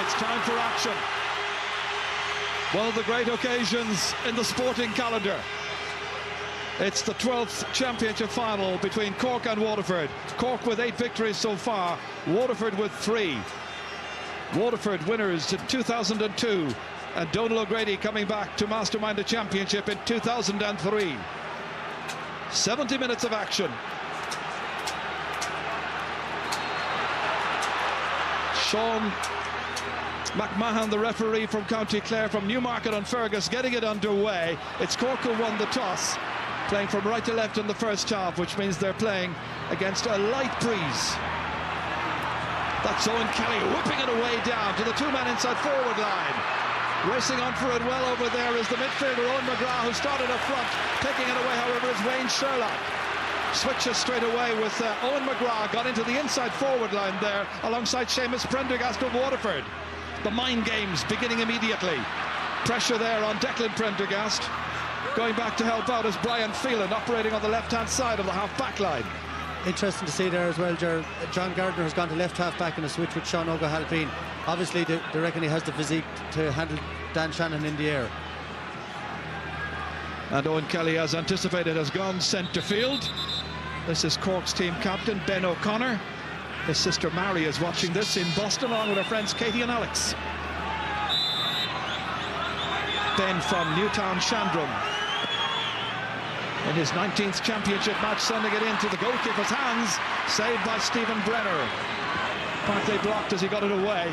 It's time for action. One of the great occasions in the sporting calendar. It's the 12th championship final between Cork and Waterford. Cork with 8 victories so far, Waterford with 3. Waterford winners in 2002, and Donal O'Grady coming back to mastermind the championship in 2003. 70 minutes of action. Sean McMahon, the referee from County Clare, from Newmarket-on-Fergus, getting it underway. It's Cork who won the toss, playing from right to left in the first half, which means they're playing against a light breeze. That's Owen Kelly whipping it away down to the 2-man inside forward line. Racing on for it well over there is the midfielder Owen McGrath, who started up front. Taking it away, however, is Wayne Sherlock. Switches straight away with Owen McGrath, got into the inside forward line there alongside Seamus Prendergast of Waterford. The mind games beginning immediately. Pressure there on Declan Prendergast. Going back to help out is Brian Phelan, operating on the left-hand side of the half-back line. Interesting to see there as well, John Gardner has gone to left half-back in a switch with Sean O'Halpine. Obviously, they reckon he has the physique to handle Dan Shannon in the air. And Owen Kelly, as anticipated, has gone centre field. This is Cork's team captain, Ben O'Connor. His sister Mary is watching this in Boston, along with her friends Katie and Alex. Ben from Newtown Shandrum, in his 19th championship match, sending it into the goalkeeper's hands. Saved by Stephen Brenner. Partly blocked as he got it away.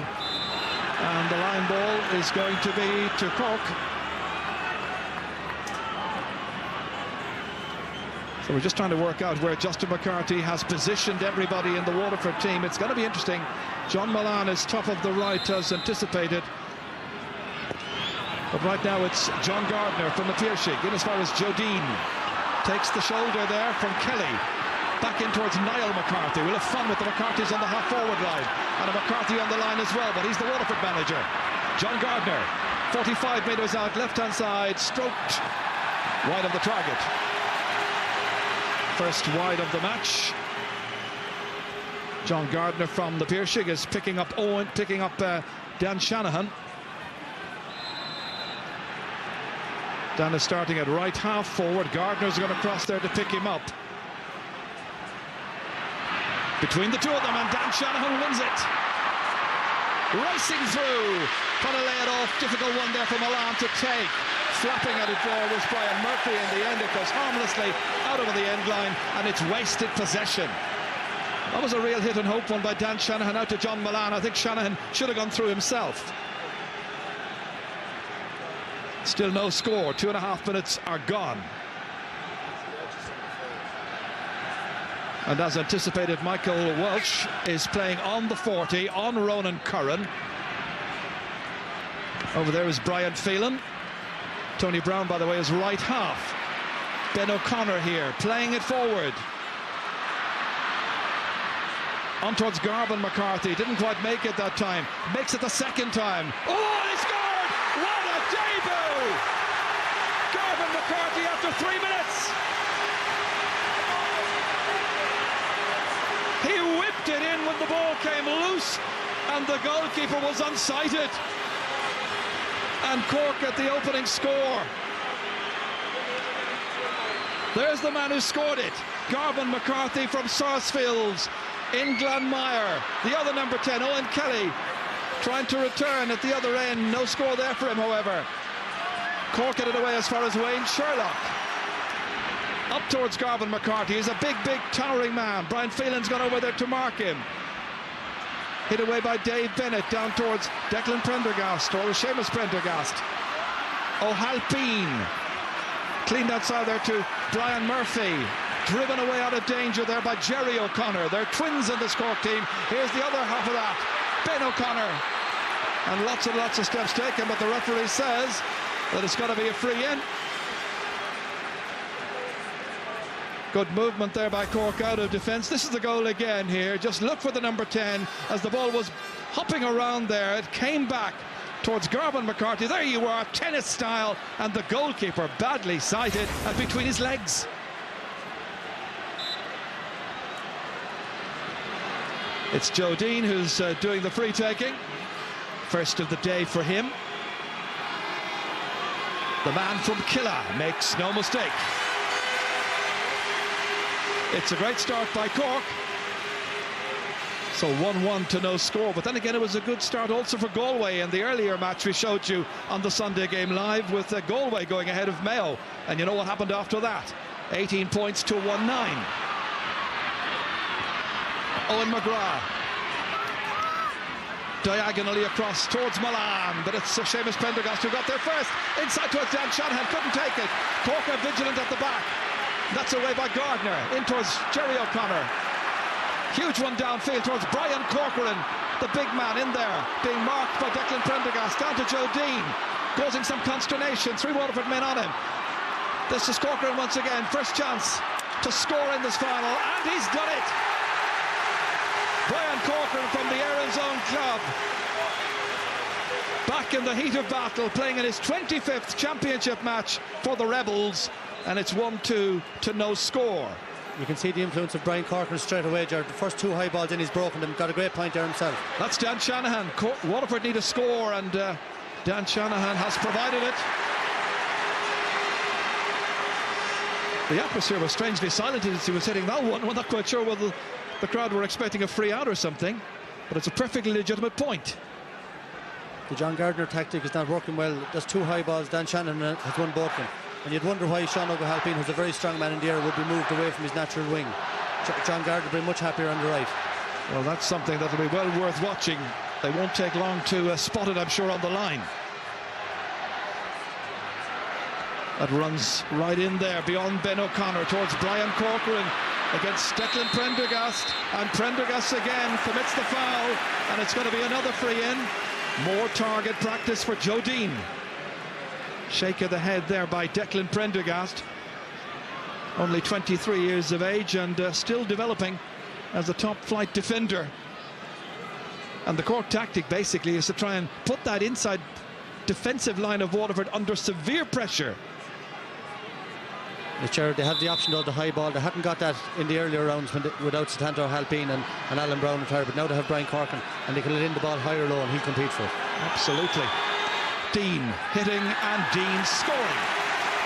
And the line ball is going to be to Cork. So we're just trying to work out where Justin McCarthy has positioned everybody in the Waterford team. It's going to be interesting. John Milan is top of the right as anticipated. But right now it's John Gardner from the Piershig in as far as Jodine. Takes the shoulder there from Kelly. Back in towards Niall McCarthy. We'll have fun with the McCarthys on the half-forward line. And a McCarthy on the line as well, but he's the Waterford manager. John Gardner, 45 metres out, left-hand side, stroked wide of the target. First wide of the match. John Gardner from the Piershig is picking up Dan Shanahan. Dan is starting at right half forward. Gardner's going to cross there to pick him up. Between the two of them, and Dan Shanahan wins it. Racing through, trying to lay it off. Difficult one there for Milan to take. Flapping at it there was Brian Murphy. In the end, it goes harmlessly out over the end line, and it's wasted possession. That was a real hit and hope one by Dan Shanahan out to John Milan. I think Shanahan should have gone through himself. Still no score. 2.5 minutes are gone. And as anticipated, Michael Welch is playing on the 40, on Ronan Curran. Over there is Brian Phelan. Tony Brown, by the way, is right half. Ben O'Connor here, playing it forward. On towards Garvin McCarthy. Didn't quite make it that time. Makes it the second time. Oh, he scored! What a debut! Garvin McCarthy after 3 minutes. He whipped it in when the ball came loose, and the goalkeeper was unsighted. And Cork at the opening score. There's the man who scored it. Garvin McCarthy from Sarsfields in Glanmire. The other number 10, Owen Kelly, trying to return at the other end. No score there for him, however. Cork get it away as far as Wayne Sherlock. Up towards Garvin McCarthy. He's a big, towering man. Brian Phelan's gone over there to mark him. Hit away by Dave Bennett down towards Declan Prendergast, or Seamus Prendergast. O'Halpine cleaned outside there to Brian Murphy. Driven away out of danger there by Jerry O'Connor. They're twins in this Cork team. Here's the other half of that. Ben O'Connor. And lots of steps taken, but the referee says that it's got to be a free in. Good movement there by Cork out of defence. This is the goal again here. Just look for the number 10 as the ball was hopping around there. It came back towards Garvin McCarthy. There you are, tennis style, and the goalkeeper badly sighted and between his legs. It's Jodine who's doing the free taking. First of the day for him. The man from Killa makes no mistake. It's a great start by Cork. So 1-1 to no score, but then again it was a good start also for Galway in the earlier match we showed you on the Sunday Game Live, with Galway going ahead of Mayo, and you know what happened after that. 18 points to 1-9. Owen McGrath diagonally across towards Milan, but it's Seamus Prendergast who got there first. Inside towards Dan Shanahan, couldn't take it. Cork are vigilant at the back. That's away by Gardner, in towards Jerry O'Connor. Huge one downfield towards Brian Corcoran, the big man in there, being marked by Declan Prendergast, down to Joe Dean, causing some consternation. 3 Waterford men on him. This is Corcoran once again, first chance to score in this final, and he's done it! Brian Corcoran from the Erin's own club, back in the heat of battle, playing in his 25th championship match for the Rebels, and it's 1-2 to no score. You can see the influence of Brian Corcoran straight away, Jared. The first 2 high balls in, he's broken them. Got a great point there himself. That's Dan Shanahan. Waterford need a score, and Dan Shanahan has provided it. The atmosphere was strangely silent as he was hitting that one. We're not quite sure whether the crowd were expecting a free out or something, but it's a perfectly legitimate point. The John Gardner tactic is not working well. There's 2 high balls. Dan Shanahan has won both of them. And you'd wonder why Sean O'Halpine, who's a very strong man in the air, would be moved away from his natural wing. John Gardner would be much happier on the right. Well, that's something that'll be well worth watching. They won't take long to spot it, I'm sure, on the line. That runs right in there, beyond Ben O'Connor, towards Brian Corcoran, against Declan Prendergast. And Prendergast again commits the foul, and it's going to be another free in. More target practice for Joe Dean. Shake of the head there by Declan Prendergast, only 23 years of age and still developing as a top flight defender. And the Cork tactic basically is to try and put that inside defensive line of Waterford under severe pressure. They had the option of the high ball. They hadn't got that in the earlier rounds without Santana O'Halpine and Alan Brown retired, but now they have Brian Corcoran, and they can let in the ball high or low and he'll compete for it. Absolutely. Dean hitting and Dean scoring.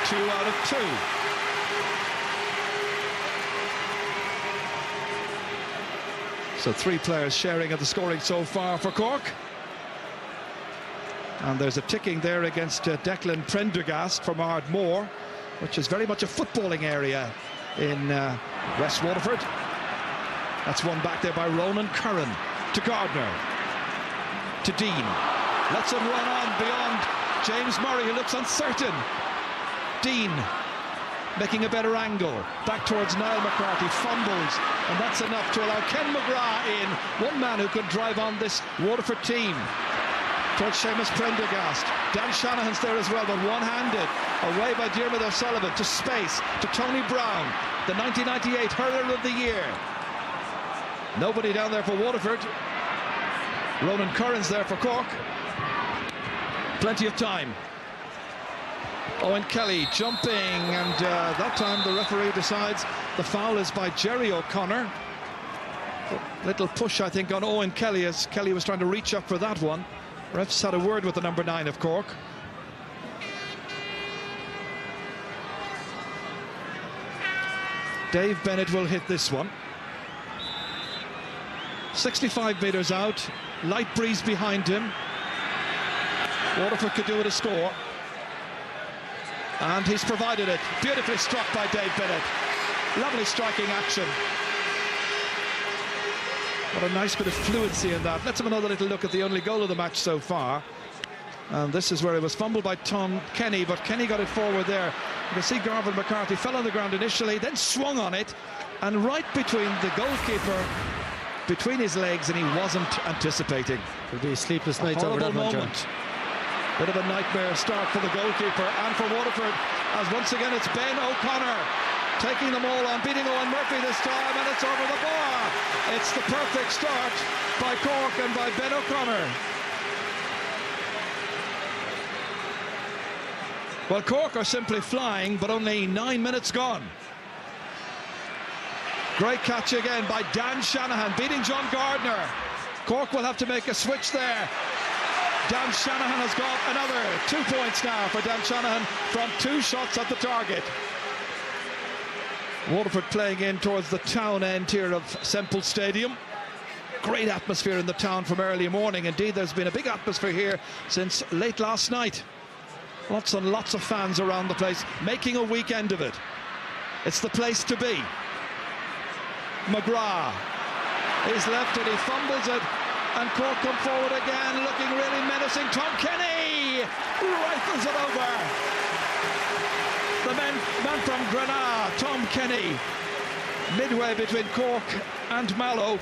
2 out of 2. So 3 players sharing at the scoring so far for Cork. And there's a ticking there against Declan Prendergast from Ardmore, which is very much a footballing area in West Waterford. That's one back there by Ronan Curran to Gardner, to Dean. Lets him run on beyond James Murray, who looks uncertain. Dean making a better angle. Back towards Niall McCarthy, fumbles, and that's enough to allow Ken McGrath in. One man who could drive on this Waterford team. Towards Seamus Prendergast. Dan Shanahan's there as well, but one-handed. Away by Diarmuid O'Sullivan to space, to Tony Brown, the 1998 Hurler of the Year. Nobody down there for Waterford. Ronan Curran's there for Cork. Plenty of time. Owen Kelly jumping, and that time the referee decides the foul is by Jerry O'Connor. Little push, I think, on Owen Kelly as Kelly was trying to reach up for that one. Refs had a word with the number 9 of Cork. Dave Bennett will hit this one. 65 metres out, light breeze behind him. Waterford could do with a score. And he's provided it. Beautifully struck by Dave Bennett. Lovely striking action. What a nice bit of fluency in that. Let's have another little look at the only goal of the match so far. And this is where it was fumbled by Tom Kenny, but Kenny got it forward there. You can see Garvin McCarthy fell on the ground initially, then swung on it, and right between the goalkeeper, between his legs, and he wasn't anticipating. It'll be sleepless nights over that moment. Bit of a nightmare start for the goalkeeper and for Waterford, as once again it's Ben O'Connor taking them all on, beating Owen Murphy this time, and it's over the bar. It's the perfect start by Cork and by Ben O'Connor. Well, Cork are simply flying, but only 9 minutes gone. Great catch again by Dan Shanahan, beating John Gardner. Cork will have to make a switch there. Dan Shanahan has got another 2 points now for Dan Shanahan from 2 shots at the target. Waterford playing in towards the town end here of Semple Stadium. Great atmosphere in the town from early morning. Indeed, there's been a big atmosphere here since late last night. Lots and lots of fans around the place, making a weekend of it. It's the place to be. McGrath is left and he fumbles it, and Cork come forward again, looking really menacing. Tom Kenny rifles it over. The man from Granada, Tom Kenny, midway between Cork and Mallow.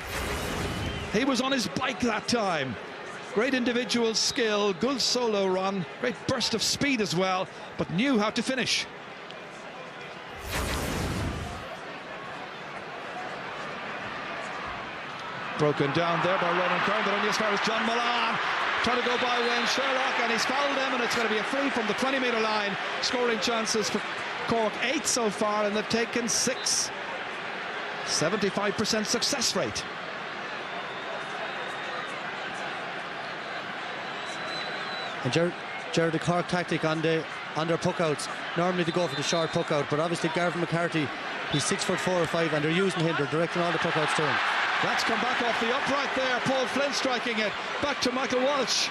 He was on his bike that time. Great individual skill, good solo run, great burst of speed as well, but knew how to finish. Broken down there by Ronan Kern, but only as far as John Milan. Trying to go by Wayne Sherlock, and he's fouled him, and it's going to be a free from the 20-metre line. Scoring chances for Cork, 8 so far, and they've taken 6. 75% success rate. And Gerard, the Cork tactic on their puckouts, normally to go for the short puckout, but obviously Garvin McCarthy, he's 6'4" or 5", and they're using him, they're directing all the puckouts to him. That's come back off the upright there. Paul Flynn striking it. Back to Michael Walsh.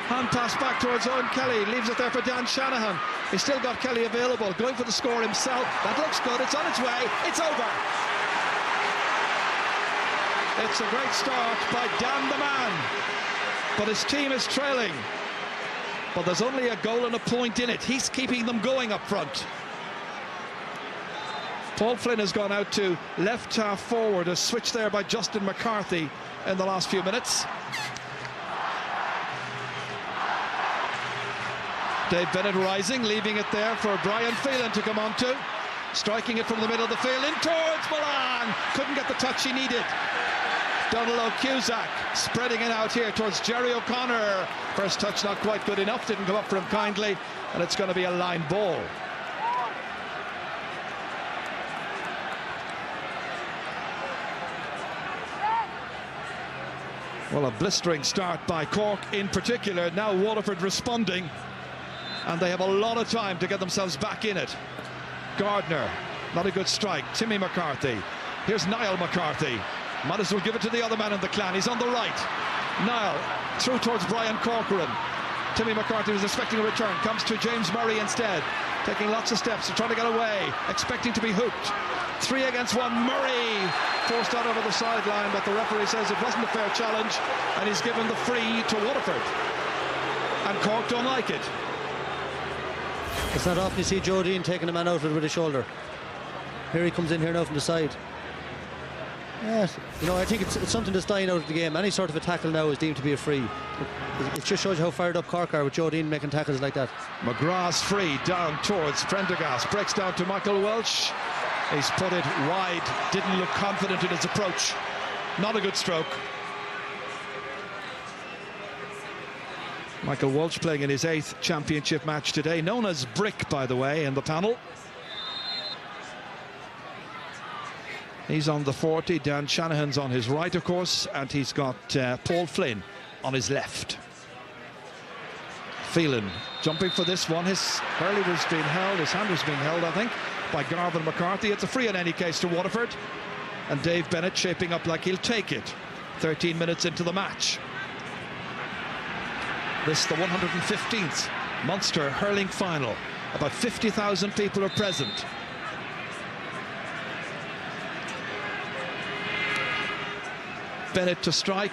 Hand pass back towards Owen Kelly. Leaves it there for Dan Shanahan. He's still got Kelly available. Going for the score himself. That looks good. It's on its way. It's over. It's a great start by Dan the man. But his team is trailing. But there's only a goal and a point in it. He's keeping them going up front. Paul Flynn has gone out to left half forward, a switch there by Justin McCarthy in the last few minutes. Dave Bennett rising, leaving it there for Brian Phelan to come on to. Striking it from the middle of the field in towards Milan. Couldn't get the touch he needed. Donald Cusack spreading it out here towards Jerry O'Connor. First touch not quite good enough, didn't come up for him kindly, and it's going to be a line ball. Well, a blistering start by Cork in particular. Now Waterford responding, and they have a lot of time to get themselves back in it. Gardner, not a good strike. Timmy McCarthy. Here's Niall McCarthy. Might as well give it to the other man in the clan. He's on the right. Niall through towards Brian Corcoran. Timmy McCarthy was expecting a return. Comes to James Murray instead. Taking lots of steps to try to get away. Expecting to be hooked. 3 against 1. Murray forced out over the sideline, but the referee says it wasn't a fair challenge, and he's given the free to Waterford. And Cork don't like it. It's not often you see Joe Dean taking a man out with his shoulder. Here he comes in here now from the side. Yes, you know, I think it's something that's dying out of the game. Any sort of a tackle now is deemed to be a free. It just shows you how fired up Cork are with Joe Dean making tackles like that. McGrath's free down towards Prendergast. Breaks down to Michael Welch. He's put it wide. Didn't look confident in his approach. Not a good stroke. Michael Walsh playing in his 8th championship match today. Known as Brick, by the way, in the panel. He's on the 40. Dan Shanahan's on his right, of course, and he's got Paul Flynn on his left. Phelan jumping for this one. His hurley was being held, his hand was being held, I think, by Garvin McCarthy. It's a free in any case to Waterford, and Dave Bennett shaping up like he'll take it. 13 minutes into the match. This the 115th Munster Hurling Final. About 50,000 people are present. Bennett to strike.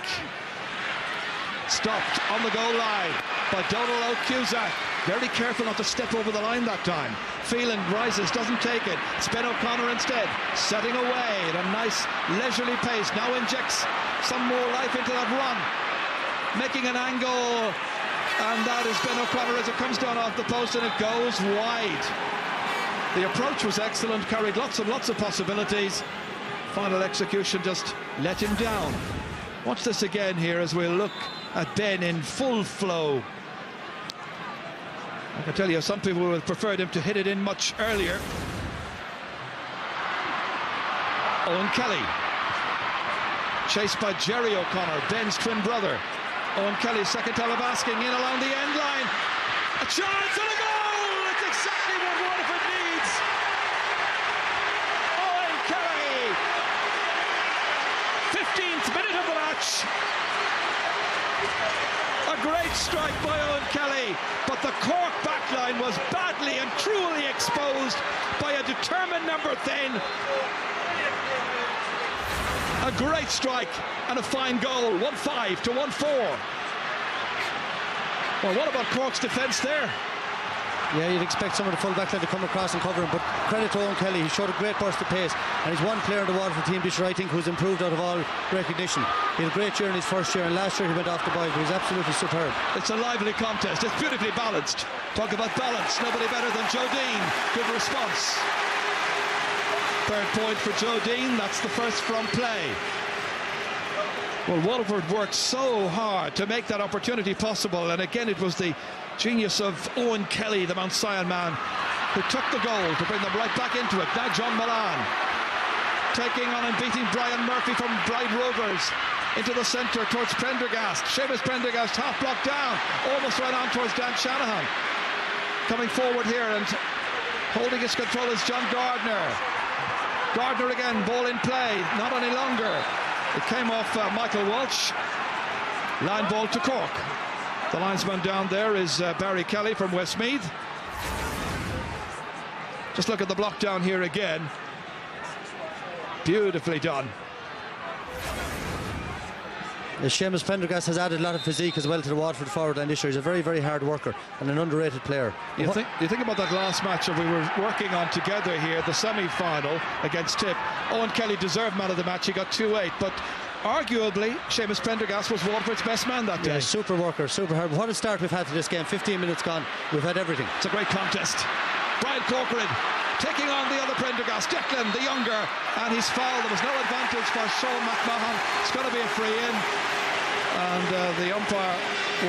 Stopped on the goal line by Donald Cusack. Very careful not to step over the line that time. Phelan rises, doesn't take it. It's Ben O'Connor instead, setting away at a nice leisurely pace. Now injects some more life into that run, making an angle, and that is Ben O'Connor as it comes down off the post and it goes wide. The approach was excellent, carried lots and lots of possibilities. Final execution just let him down. Watch this again here as we'll look at Ben in full flow. I can tell you some people would have preferred him to hit it in much earlier. Owen Kelly chased by Jerry O'Connor, Ben's twin brother. Owen Kelly's second time of asking, in along the end line. A chance and a goal! It's exactly what Waterford needs. Owen Kelly, 15th minute of the match. A great strike by Owen Kelly, but the Cork backline was badly and cruelly exposed by a determined number 10. A great strike and a fine goal, 1-5 to 1-4. Well, what about Cork's defence there? Yeah, you'd expect some of the full backline to come across and cover him, but credit to Owen Kelly, he showed a great burst of pace, and he's one player in the Waterford team this year, I think, who's improved out of all recognition. He had a great year in his first year, and last year he went off the boil, but he's absolutely superb. It's a lively contest, it's beautifully balanced. Talk about balance, nobody better than Joe Dean. Good response. Third point for Joe Dean, that's the first from play. Well, Waterford worked so hard to make that opportunity possible, and again it was the genius of Owen Kelly, the Mount Sion man, who took the goal to bring them right back into it. Now John Milan taking on and beating Brian Murphy from Bride Rovers into the centre towards Prendergast. Seamus Prendergast half blocked down, almost right on towards Dan Shanahan. Coming forward here and holding his control is John Gardner. Gardner again, ball in play, not any longer. It came off Michael Walsh. Line ball to Cork. The linesman down there is Barry Kelly from Westmeath. Just look at the block down here again. Beautifully done. Seamus Prendergast has added a lot of physique as well to the Waterford forward line this year. He's a very, very hard worker and an underrated player. You think about that last match that we were working on together here, the semi-final against Tip. Owen Kelly deserved man of the match. He got 2-8, but arguably Seamus Prendergast was Waterford's best man that day. Yeah, super worker, super hard. What a start we've had to this game. 15 minutes gone. We've had everything. It's a great contest. Brian Corcoran taking on the other Prendergast, Declan the younger, and he's fouled. There was no advantage for Sean McMahon. It's going to be a free in, and the umpire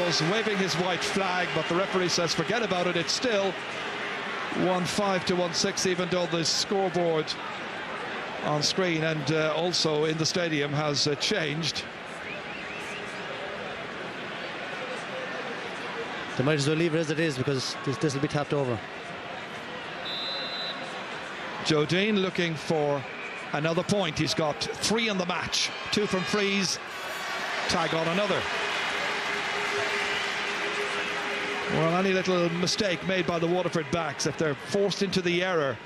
was waving his white flag, but the referee says forget about it. It's still 1-5 to 1-6, even though the scoreboard on screen and also in the stadium has changed. They might as well leave it as it is, because this will be tapped over. Joe Dean looking for another point. He's got 3 in the match, 2 from frees, tag on another. Well, any little mistake made by the Waterford backs, if they're forced into the error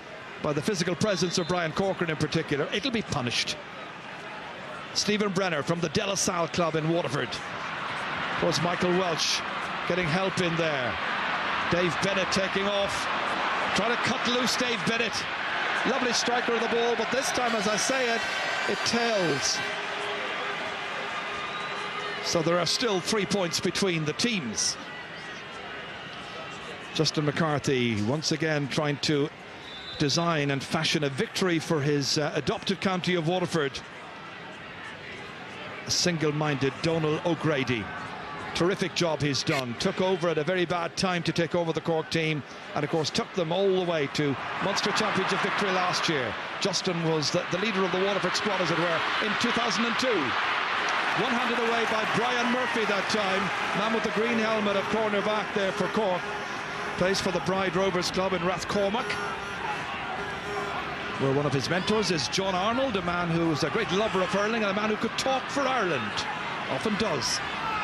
by the physical presence of Brian Corcoran in particular, it'll be punished. Stephen Brenner from the De La Salle club in Waterford. Towards Michael Welch, getting help in there. Dave Bennett taking off, trying to cut loose Dave Bennett. Lovely striker of the ball, but this time, as I say it, it tails. So there are still 3 points between the teams. Justin McCarthy once again trying to design and fashion a victory for his adopted county of Waterford. A single-minded Donal O'Grady. Terrific job he's done. Took over at a very bad time to take over the Cork team, and of course took them all the way to Munster Championship victory last year. Justin was the leader of the Waterford squad, as it were, in 2002. One-handed away by Brian Murphy that time. Man with the green helmet at corner back there for Cork. Plays for the Bride Rovers club in Rathcormac, where one of his mentors is John Arnold, a man who is a great lover of hurling and a man who could talk for Ireland. Often does.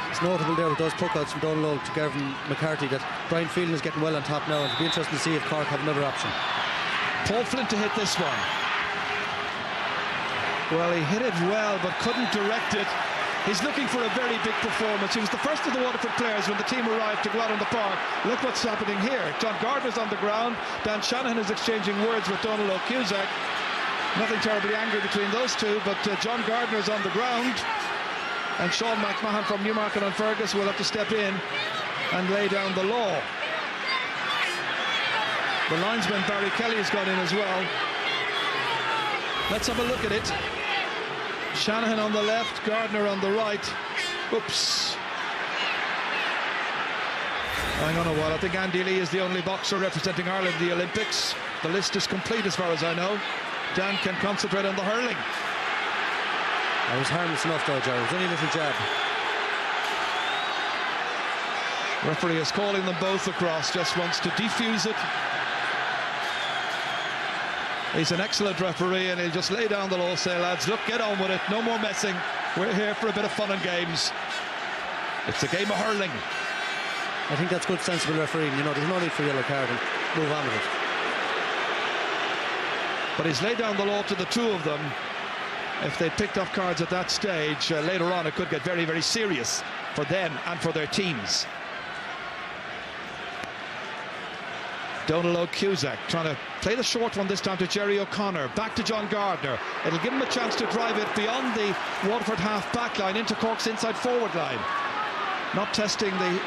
It's notable there with those puckouts from Donal to Gavin McCarthy that Brian Phelan is getting well on top now, and it'll be interesting to see if Cork have another option. Paul Flynn to hit this one. Well, he hit it well but couldn't direct it. He's looking for a very big performance. He was the first of the Waterford players when the team arrived to go out on the park. Look what's happening here. John Gardner's on the ground. Dan Shanahan is exchanging words with Donal O'Cusack. Nothing terribly angry between those two, but John Gardner's on the ground. And Sean McMahon from Newmarket-on-Fergus will have to step in and lay down the law. The linesman Barry Kelly has got in as well. Let's have a look at it. Shanahan on the left, Gardner on the right. Oops. Hang on a while. I think Andy Lee is the only boxer representing Ireland in the Olympics. The list is complete as far as I know. Dan can concentrate on the hurling. It was harmless enough though, Jerry. It was only a little jab. Referee is calling them both across, just wants to defuse it. He's an excellent referee, and he'll just lay down the law, say, lads, look, get on with it, no more messing. We're here for a bit of fun and games. It's a game of hurling. I think that's good, sensible refereeing. You know, there's no need for yellow card, and move on with it. But he's laid down the law to the two of them. If they picked up cards at that stage, later on it could get very, very serious for them and for their teams. Donald O'Cusack trying to play the short one this time to Jerry O'Connor. Back to John Gardner. It'll give him a chance to drive it beyond the Waterford half-back line into Cork's inside forward line. Not testing the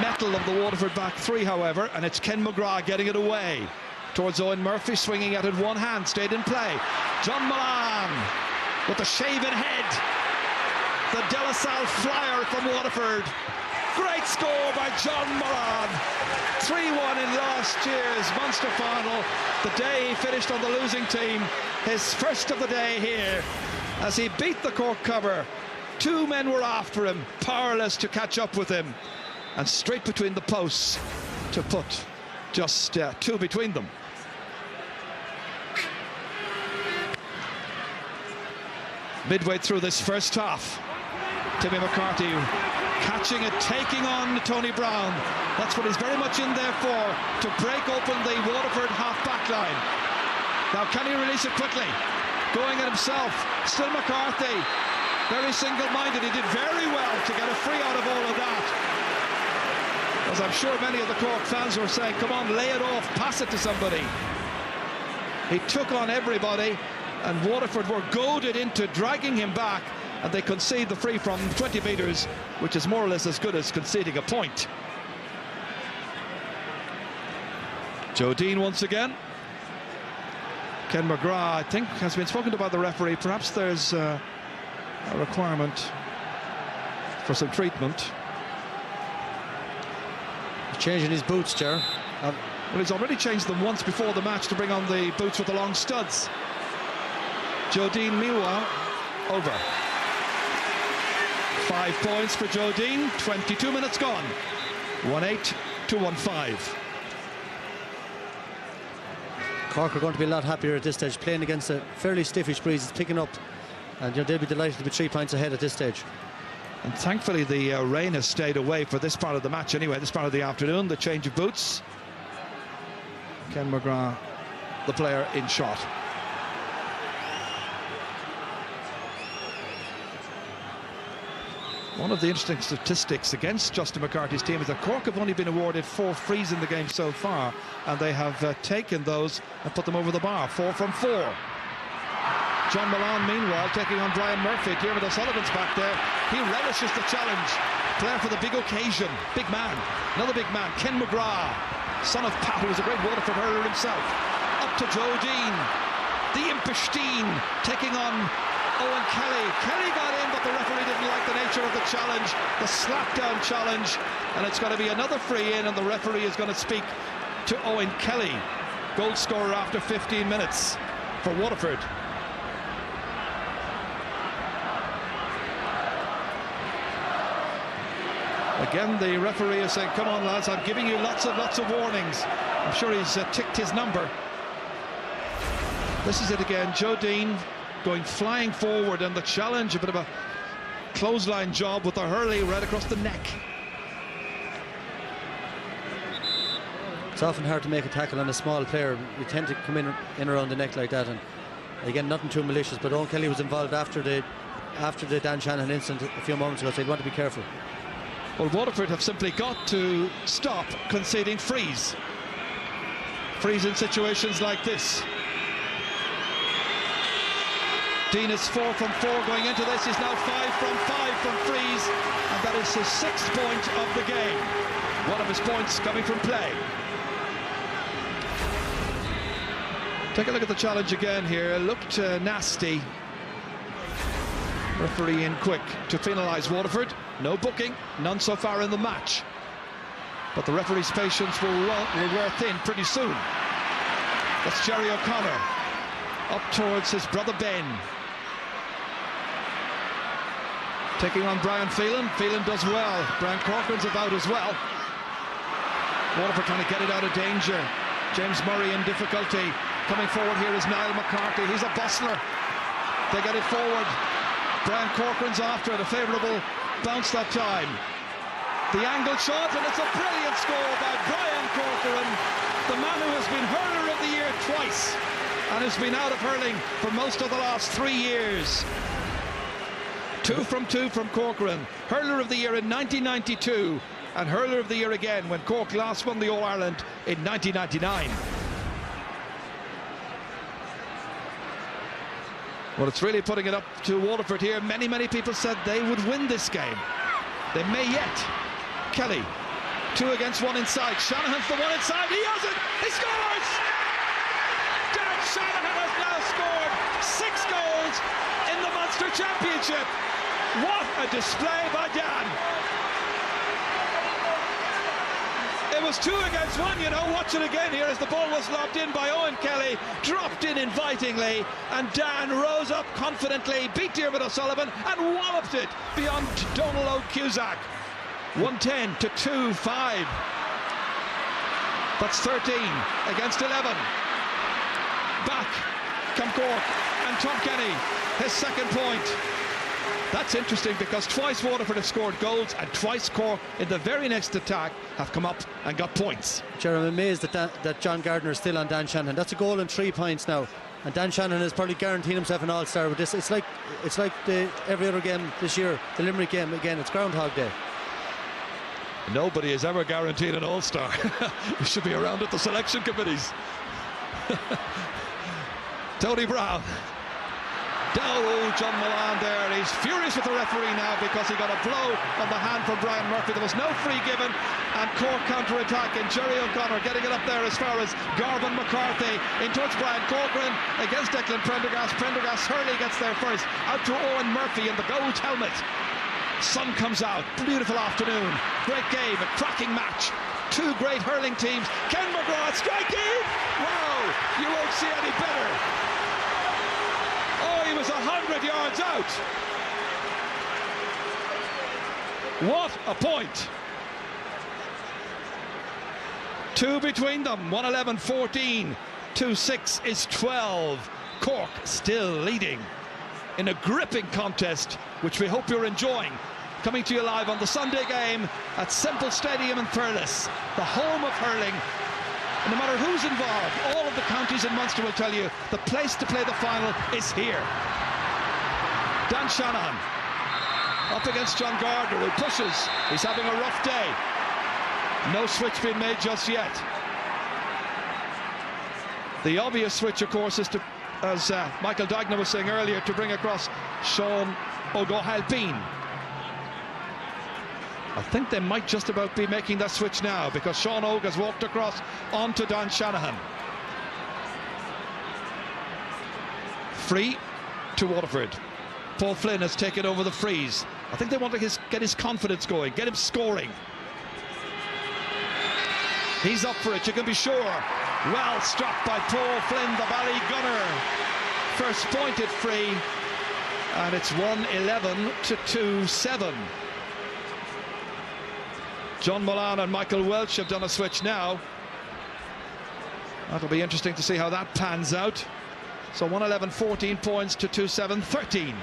metal of the Waterford back three, however, and it's Ken McGrath getting it away towards Owen Murphy, swinging at it one hand, stayed in play. John Milan with the shaven head. The De La Salle flyer from Waterford. Great score by John Milan. 3-1 in last year's Munster Final. The day he finished on the losing team. His first of the day here as he beat the Cork cover. Two men were after him, powerless to catch up with him. And straight between the posts to put just two between them. Midway through this first half, Timmy McCarthy catching it, taking on Tony Brown. That's what he's very much in there for, to break open the Waterford half-back line. Now, can he release it quickly? Going at himself, still McCarthy, very single-minded. He did very well to get a free out of all of that. As I'm sure many of the Cork fans were saying, come on, lay it off, pass it to somebody. He took on everybody, and Waterford were goaded into dragging him back, and they concede the free from 20 metres, which is more or less as good as conceding a point. Joe Dean once again. Ken McGrath, I think, has been spoken to by the referee. Perhaps there's a requirement for some treatment. He's changing his boots, Ger. Well, he's already changed them once before the match to bring on the boots with the long studs. Joe Dean, meanwhile, over. 5 points for Joe Dean, 22 minutes gone. 1-8 to 1-5. Cork are going to be a lot happier at this stage, playing against a fairly stiffish breeze. It's picking up, and they'll be delighted to be 3 points ahead at this stage. And thankfully the rain has stayed away for this part of the match anyway, this part of the afternoon. The change of boots. Ken McGrath, the player in shot. One of the interesting statistics against Justin McCarthy's team is that Cork have only been awarded 4 frees in the game so far, and they have taken those and put them over the bar. 4 from 4. John Milan, meanwhile, taking on Brian Murphy. Diarmuid O'Sullivan's back there. He relishes the challenge. Player for the big occasion. Big man. Another big man. Ken McGrath, son of Pat, who was a great Waterford hurler himself. Up to Joe Dean. The impish Dean taking on Owen Kelly. Kelly got in, but the referee didn't like the nature of the challenge, the slap-down challenge, and it's going to be another free in, and the referee is going to speak to Owen Kelly, goal scorer after 15 minutes for Waterford. Again, the referee is saying, come on, lads, I'm giving you lots of warnings. I'm sure he's ticked his number. This is it again, Joe Dean going flying forward, and the challenge, a bit of a clothesline job with the hurley right across the neck. It's often hard to make a tackle on a small player. You tend to come in around the neck like that, and again, nothing too malicious, but Owen Kelly was involved after the Dan Shanahan incident a few moments ago, so you'd want to be careful. Well, Waterford have simply got to stop conceding frees. Frees in situations like this. Dean is 4 from 4 going into this. He's now 5 from 5 from frees, and that is his 6th point of the game. One of his points coming from play. Take a look at the challenge again here. Looked nasty. Referee in quick to penalise Waterford. No booking, none so far in the match. But the referee's patience will wear thin pretty soon. That's Jerry O'Connor up towards his brother Ben. Taking on Brian Phelan. Phelan does well. Brian Corcoran's about as well. Waterford trying to get it out of danger. James Murray in difficulty. Coming forward here is Niall McCarthy. He's a bustler. They get it forward. Brian Corcoran's after it. A favourable bounce that time. The angle shot, and it's a brilliant score by Brian Corcoran, the man who has been hurler of the year twice and has been out of hurling for most of the last 3 years. 2 from 2 from Corcoran. Hurler of the year in 1992 and hurler of the year again when Cork last won the All-Ireland in 1999. Well, it's really putting it up to Waterford here. Many people said they would win this game. They may yet. Kelly, 2 against 1 inside. Shanahan's the one inside. He has it. He scores! Dan Shanahan has now scored 6 goals in the Munster Championship. What a display by Dan. It was 2 against 1, you know. Watch it again here as the ball was lobbed in by Owen Kelly, dropped in invitingly, and Dan rose up confidently, beat Diarmuid O'Sullivan and walloped it beyond Donald O'Cusack. 110 to 2-5. That's 13 against 11. Back come Cork and Tom Kenny, his second point. That's interesting because twice Waterford have scored goals and twice Cork in the very next attack have come up and got points. Jeremy, I'm amazed that John Gardner is still on Dan Shanahan. That's a goal and 3 points now. And Dan Shanahan has probably guaranteed himself an all-star with this. It's like every other game this year, the Limerick game again, it's Groundhog Day. Nobody is ever guaranteed an all-star. You should be around at the selection committees. Tony Brown. John Mullane there. He's furious with the referee now because he got a blow on the hand from Brian Murphy. There was no free given, and Cork counter-attack, and Jerry O'Connor getting it up there as far as Garvin McCarthy in towards Brian Corcoran against Declan Prendergast. Prendergast Hurley gets there first, out to Owen Murphy in the gold helmet. Sun comes out, beautiful afternoon, great game, a cracking match, 2 great hurling teams. Ken McGrath striking, wow, you won't see any better. Oh, he was 100 yards out. What a point. 2 between them, 111-14, 2-6 is 12. Cork still leading in a gripping contest, which we hope you're enjoying. Coming to you live on the Sunday game at Semple Stadium in Thurles, the home of hurling. And no matter who's involved, all of the counties in Munster will tell you the place to play the final is here. Dan Shanahan up against John Gardner, who pushes. He's having a rough day. No switch being made just yet. The obvious switch, of course, is to, as Michael Dagna was saying earlier, to bring across Sean O'Halpine. I think they might just about be making that switch now because Sean Og has walked across onto Dan Shanahan. Free to Waterford. Paul Flynn has taken over the frees. I think they want to get his confidence going, get him scoring. He's up for it, you can be sure. Well struck by Paul Flynn, the Bally gunner. First pointed free, and it's 111 to 2-7. John Mullane and Michael Welch have done a switch now. That'll be interesting to see how that pans out. So 111, 14 points to 2-7, 13.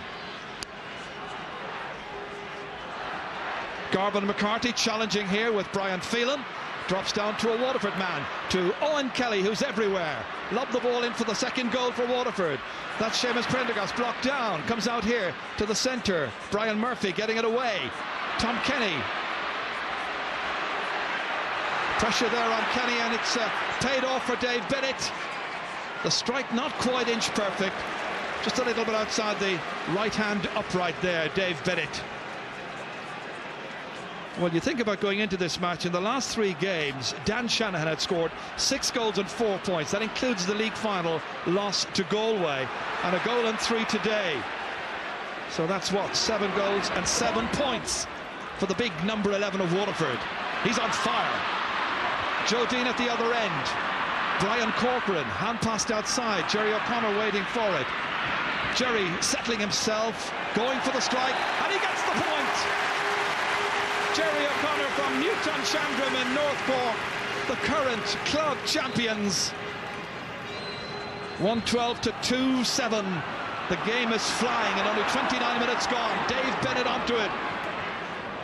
Garvin McCarthy challenging here with Brian Phelan. Drops down to a Waterford man, to Owen Kelly, who's everywhere. Lobbed the ball in for the second goal for Waterford. That's Seamus Prendergast blocked down. Comes out here to the centre. Brian Murphy getting it away. Tom Kenny. Pressure there on Kenny, and it's paid off for Dave Bennett. The strike not quite inch perfect. Just a little bit outside the right-hand upright there, Dave Bennett. Well, you think about going into this match, in the last 3 games, Dan Shanahan had scored 6 goals and 4 points. That includes the league final loss to Galway, and a goal and 3 today. So that's what, 7 goals and 7 points for the big number 11 of Waterford. He's on fire. Joe Dean at the other end. Brian Corcoran, hand passed outside. Jerry O'Connor waiting for it. Jerry settling himself, going for the strike, and he gets the the point. Jerry O'Connor from Newton Chandram in North Cork, the current club champions. 112 to 2-7. The game is flying and only 29 minutes gone. Dave Bennett onto it.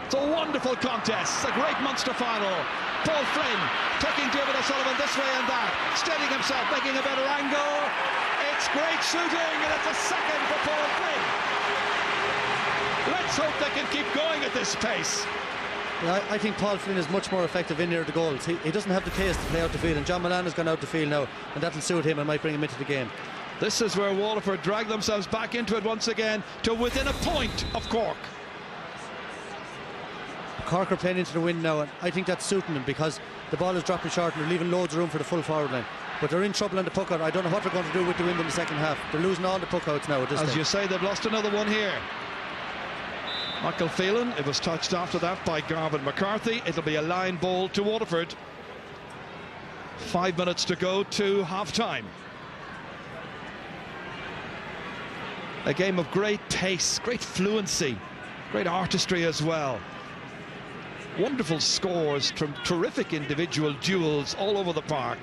It's a wonderful contest, a great Munster final. Paul Flynn taking David O'Sullivan this way and that, steadying himself, making a better angle. It's great shooting, and it's a second for Paul Flynn. Let's hope they can keep going at this pace. Yeah, I think Paul Flynn is much more effective in near the goals. He doesn't have the pace to play out the field, and John Mullane has gone out the field now, and that'll suit him and might bring him into the game. This is where Waterford drag themselves back into it once again to within a point of Cork. Cork are playing into the wind now, and I think that's suiting them because the ball is dropping short and they're leaving loads of room for the full forward line. But they're in trouble on the puck out. I don't know what they're going to do with the wind in the second half. They're losing all the puck outs now at this As stage. you say, they've lost another one here. Michael Phelan, it was touched after that by Garvin McCarthy. It'll be a line ball to Waterford. 5 minutes to go to half-time. A game of great pace, great fluency, great artistry as well. Wonderful scores from terrific individual duels all over the park.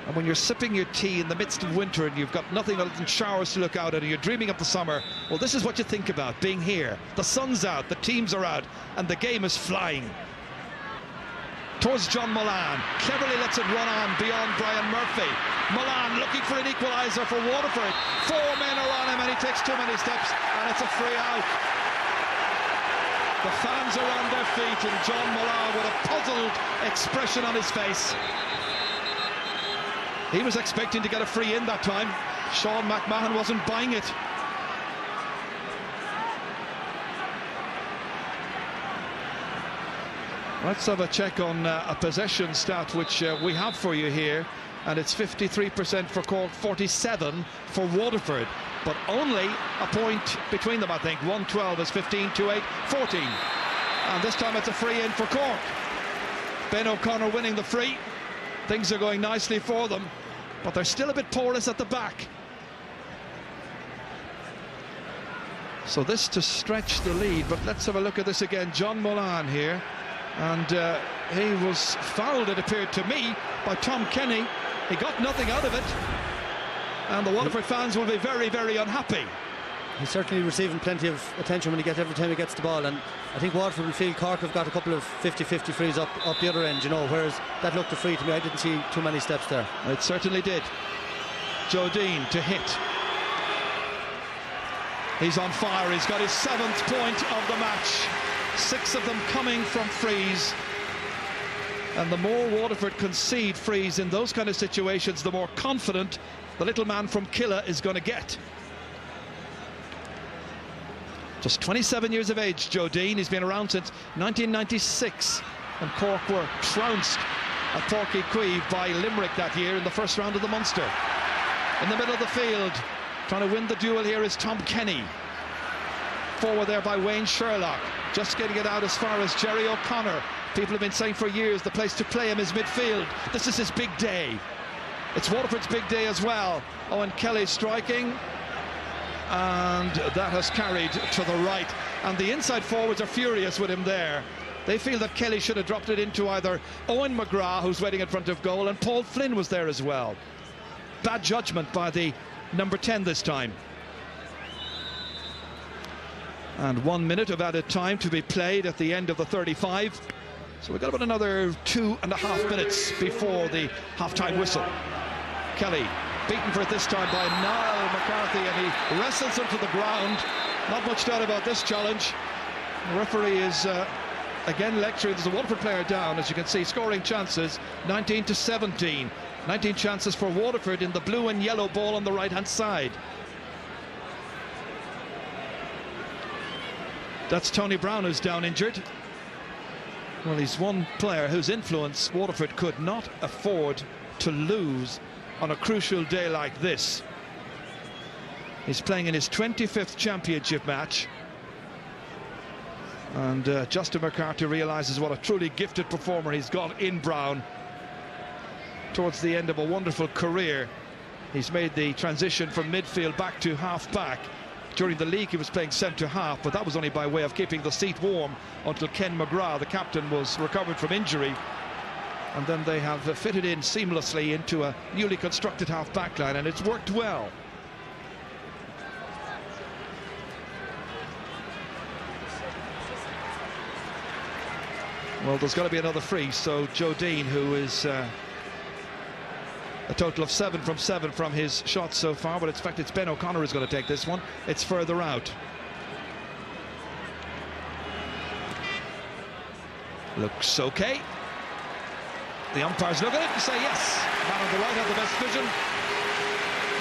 And when you're sipping your tea in the midst of winter and you've got nothing other than showers to look out at and you're dreaming of the summer, well, this is what you think about, being here. The sun's out, the teams are out, and the game is flying. Towards John Mullane, cleverly lets it run on beyond Brian Murphy. Mullane looking for an equaliser for Waterford. 4 men are on him and he takes too many steps, and it's a free out. The fans are on their feet and John Mullane with a puzzled expression on his face. He was expecting to get a free in that time. Sean McMahon wasn't buying it. Let's have a check on a possession stat which we have for you here, and it's 53% for Cork, 47 for Waterford, but only a point between them, I think. 112 is 15, 2-8, 14, and this time it's a free in for Cork. Ben O'Connor winning the free. Things are going nicely for them, but they're still a bit porous at the back. So this to stretch the lead, but let's have a look at this again. John Mullane here, and he was fouled, it appeared to me, by Tom Kenny. He got nothing out of it, and the Waterford fans will be very, very unhappy. He's certainly receiving plenty of attention when he gets every time he gets the ball, and I think Waterford will feel Cork have got a couple of 50-50 frees up the other end, you know, whereas that looked a free to me. I didn't see too many steps there. It certainly did. Joe Dean to hit. He's on fire. He's got his 7th point of the match. 6 of them coming from frees. And the more Waterford concede frees in those kind of situations, the more confident the little man from Killa is going to get. Just 27 years of age, Joe Dean. He's been around since 1996, and Cork were trounced at Porky Queeve by Limerick that year in the first round of the Munster. In the middle of the field, trying to win the duel here is Tom Kenny. Forward there by Wayne Sherlock, just getting it out as far as Jerry O'Connor. People have been saying for years the place to play him is midfield. This is his big day. It's Waterford's big day as well. Owen Kelly striking, and that has carried to the right, and the inside forwards are furious with him there. They feel that Kelly should have dropped it into either Owen McGrath, who's waiting in front of goal, and Paul Flynn was there as well. Bad judgment by the number 10 this time. And 1 minute of added time to be played at the end of the 35, so we've got about another 2.5 minutes before the half-time whistle. Kelly beaten for it this time by Niall McCarthy, and he wrestles him to the ground. Not much doubt about this challenge. The referee is again lecturing. There's a Waterford player down, as you can see, scoring chances, 19 to 17. 19 chances for Waterford in the blue and yellow ball on the right-hand side. That's Tony Brown, who's down injured. Well, he's one player whose influence Waterford could not afford to lose on a crucial day like this. He's playing in his 25th championship match, and Justin McCarthy realises what a truly gifted performer he's got in Brown. Towards the end of a wonderful career, he's made the transition from midfield back to half-back During the league he was playing centre-half, but that was only by way of keeping the seat warm until Ken McGrath, the captain, was recovered from injury. And then they have fitted in seamlessly into a newly constructed half-back line, and it's worked well. Well, there's got to be another free, so Joe Dean, who is a total of 7 from 7 from his shots so far, but in fact it's Ben O'Connor who's going to take this one. It's further out. Looks okay. The umpires look at it and say yes. Man on the right had the best vision.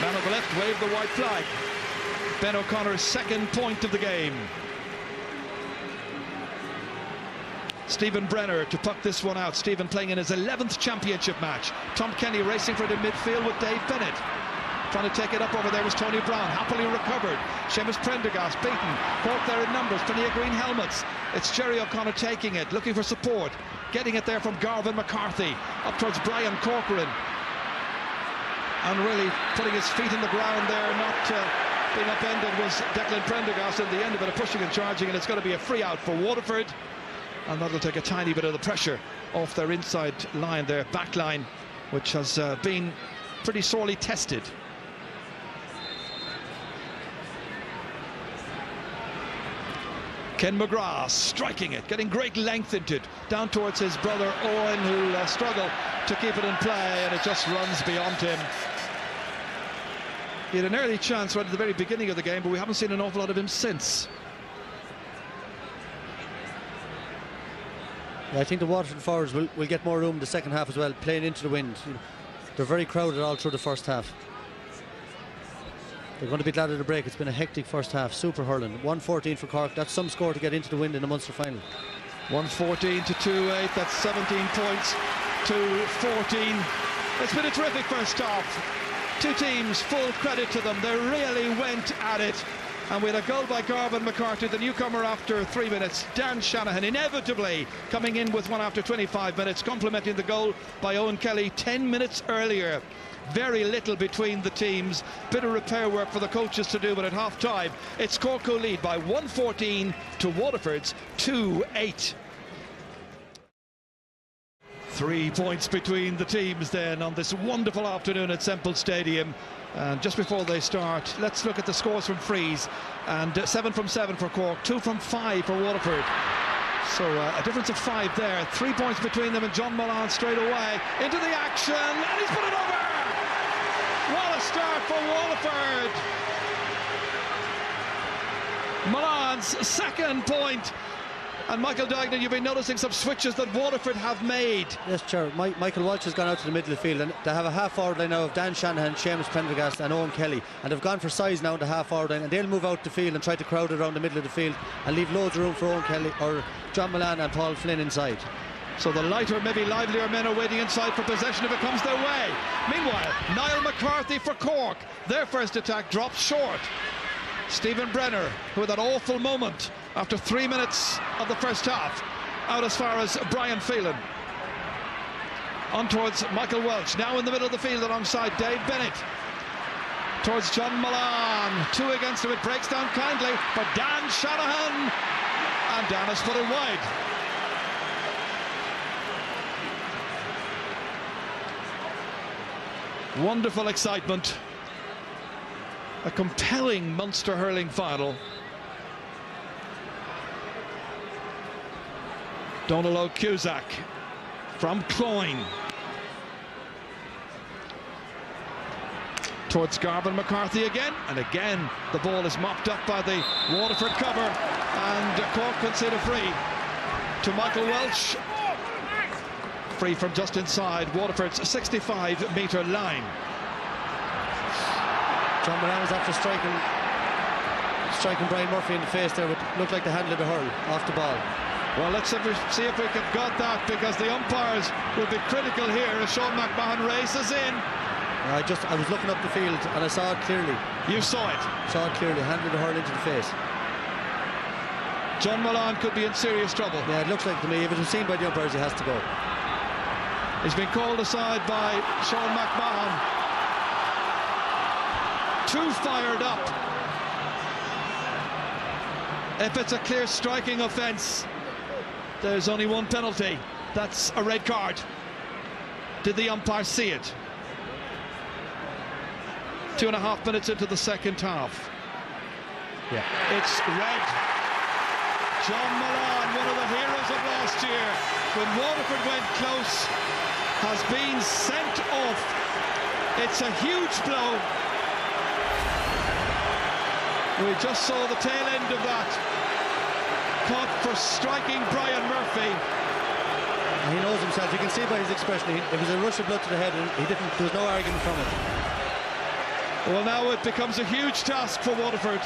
Man on the left waved the white flag. Ben O'Connor's second point of the game. Stephen Brenner to puck this one out. Stephen playing in his 11th championship match. Tom Kenny racing for the midfield with Dave Bennett. Trying to take it up over there was Tony Brown, happily recovered. Seamus Prendergast beaten. Cork there in numbers, plenty of green helmets. It's Jerry O'Connor taking it, looking for support. Getting it there from Garvin McCarthy, up towards Brian Corcoran. And really putting his feet in the ground there, not being upended, was Declan Prendergast in the end of it, pushing and charging, and it's going to be a free out for Waterford. And that'll take a tiny bit of the pressure off their inside line, their back line, which has been pretty sorely tested. Ken McGrath striking it, getting great length into it, down towards his brother Owen, who'll struggle to keep it in play, and it just runs beyond him. He had an early chance right at the very beginning of the game, but we haven't seen an awful lot of him since. Yeah, I think the Waterford forwards will get more room in the second half as well, playing into the wind. They're very crowded all through the first half. They're going to be glad of the break. It's been a hectic first half. Super hurling. 1-14 for Cork. That's some score to get into the wind in the Munster final. 1-14 to 2-8. That's 17 points to 14. It's been a terrific first half. Two teams, full credit to them. They really went at it. And we had a goal by Garvin McCarthy, the newcomer, after 3 minutes. Dan Shanahan inevitably coming in with one after 25 minutes, complementing the goal by Owen Kelly 10 minutes earlier. Very little between the teams. Bit of repair work for the coaches to do, but at half-time, it's Cork who lead by 1-14 to Waterford's 2-8. 3 points between the teams then on this wonderful afternoon at Semple Stadium. And just before they start, let's look at the scores from frees. And 7 from 7 for Cork, 2 from 5 for Waterford. So a difference of 5 there. 3 points between them, and John Mullan straight away into the action, and he's put it over! What a start for Waterford! Mullan's second point. And Michael Duignan, you've been noticing some switches that Waterford have made. Yes, Chair. Michael Walsh has gone out to the middle of the field, and they have a half-forward line now of Dan Shanahan, Seamus Prendergast and Owen Kelly, and they've gone for size now in the half-forward line, and they'll move out the field and try to crowd it around the middle of the field and leave loads of room for Owen Kelly or John Mullan and Paul Flynn inside. So the lighter, maybe livelier men are waiting inside for possession if it comes their way. Meanwhile, Niall McCarthy for Cork. Their first attack drops short. Stephen Brenner, who had that awful moment after 3 minutes of the first half, out as far as Brian Phelan. On towards Michael Welch, now in the middle of the field alongside Dave Bennett. Towards John Mullan, 2 against him, it breaks down kindly for Dan Shanahan, and Dan has put it wide. Wonderful excitement. A compelling Munster hurling final. Donald O'Cusack from Cloyne. Towards Garvin McCarthy again, and again the ball is mopped up by the Waterford cover, and Cork concede a free to Michael Welch. Free from just inside Waterford's 65-metre line. John Mullan was after striking Brian Murphy in the face there, but looked like the handle of the hurl off the ball. Well, let's see if we can got that, because the umpires will be critical here as Sean McMahon races in. I was looking up the field and I saw it clearly. You saw it? Saw it clearly, handle of the hurl into the face. John Mullan could be in serious trouble. Yeah, it looks like to me, if it was seen by the umpires, he has to go. He's been called aside by Sean McMahon. Too fired up. If it's a clear striking offence, there's only one penalty. That's a red card. Did the umpire see it? 2.5 minutes into the second half. Yeah. It's red. John Milan, one of the heroes of last year, when Waterford went close, has been sent off. It's a huge blow. We just saw the tail end of that. Caught for striking Brian Murphy. And he knows himself. You can see by his expression. It was a rush of blood to the head, and there was no argument from it. Well, now it becomes a huge task for Waterford.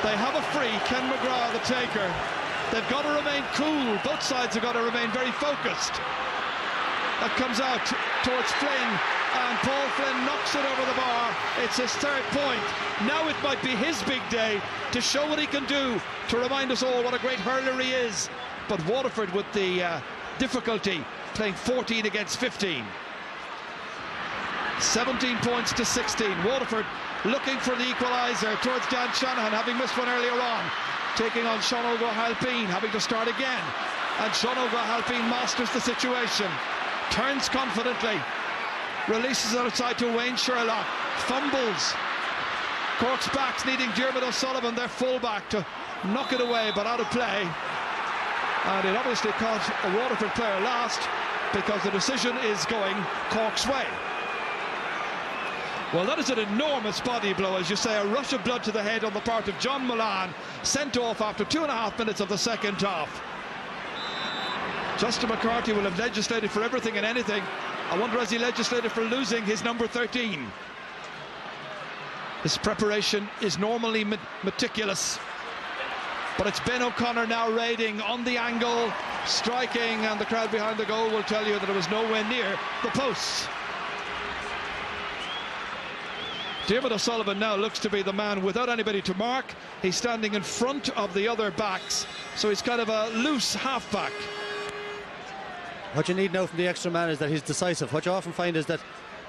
They have a free, Ken McGrath, the taker. They've got to remain cool. Both sides have got to remain very focused. That comes out towards Flynn, and Paul Flynn knocks it over the bar. It's his third point. Now it might be his big day to show what he can do, to remind us all what a great hurler he is. But Waterford with the difficulty, playing 14 against 15. 17 points to 16. Waterford looking for the equaliser towards Dan Shanahan, having missed one earlier on. Taking on Sean O'Halpine, having to start again. And Sean O'Halpine masters the situation. Turns confidently. Releases it outside to Wayne Sherlock. Fumbles. Cork's backs needing Diarmuid O'Sullivan, their fullback, to knock it away, but out of play. And it obviously caught a Waterford player last, because the decision is going Cork's way. Well, that is an enormous body blow, as you say, a rush of blood to the head on the part of John Milan, sent off after 2.5 minutes of the second half. Justin McCarthy will have legislated for everything and anything. I wonder, has he legislated for losing his number 13? His preparation is normally meticulous. But it's Ben O'Connor now raiding on the angle, striking, and the crowd behind the goal will tell you that it was nowhere near the posts. Diarmuid O'Sullivan now looks to be the man without anybody to mark. He's standing in front of the other backs, so he's kind of a loose half-back. What you need now from the extra man is that he's decisive. What you often find is that,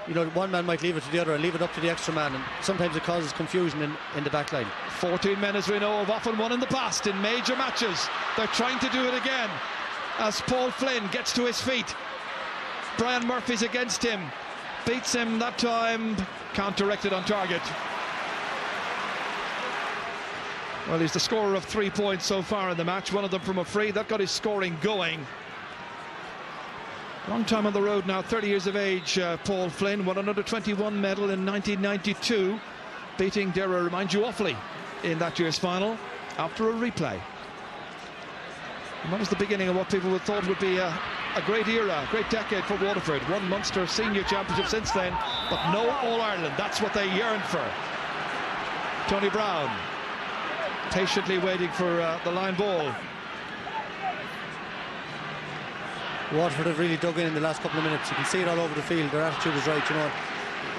you know, one man might leave it to the other and leave it up to the extra man, and sometimes it causes confusion in the back line. 14 men, as we know, have often won in the past in major matches. They're trying to do it again as Paul Flynn gets to his feet. Brian Murphy's against him, beats him that time, can't direct it on target. Well, he's the scorer of 3 points so far in the match, one of them from a free. That got his scoring going. Long time on the road now, 30 years of age, Paul Flynn won an under-21 medal in 1992, beating Dara, remind you, Offaly in that year's final after a replay. And that was the beginning of what people would thought would be a great era, a great decade for Waterford. Won Munster Senior Championship since then, but no All-Ireland. That's what they yearned for. Tony Brown patiently waiting for the line ball. Waterford have really dug in the last couple of minutes. You can see it all over the field. Their attitude is right, you know.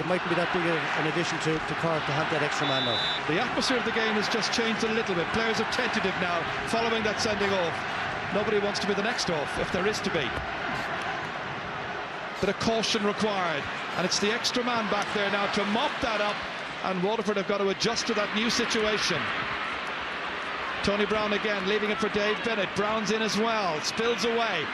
It mightn't be that big an addition to Cork to have that extra man now. The atmosphere of the game has just changed a little bit. Players are tentative now following that sending off. Nobody wants to be the next off, if there is to be. Bit of caution required, and it's the extra man back there now to mop that up, and Waterford have got to adjust to that new situation. Tony Brown again, leaving it for Dave Bennett. Brown's in as well, spills away.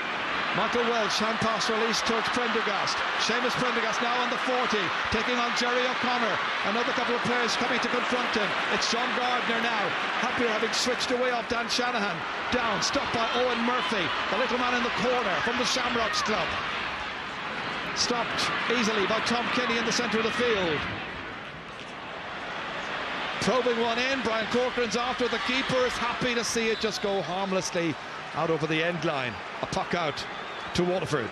Michael Welch, hand pass release towards Prendergast. Seamus Prendergast now on the 40, taking on Jerry O'Connor. Another couple of players coming to confront him. It's John Gardner now, happy having switched away off Dan Shanahan. Down, stopped by Owen Murphy, the little man in the corner from the Shamrocks club. Stopped easily by Tom Kenny in the centre of the field. Probing one in, Brian Corcoran's after. The keeper is happy to see it just go harmlessly out over the end line. A puck out to Waterford.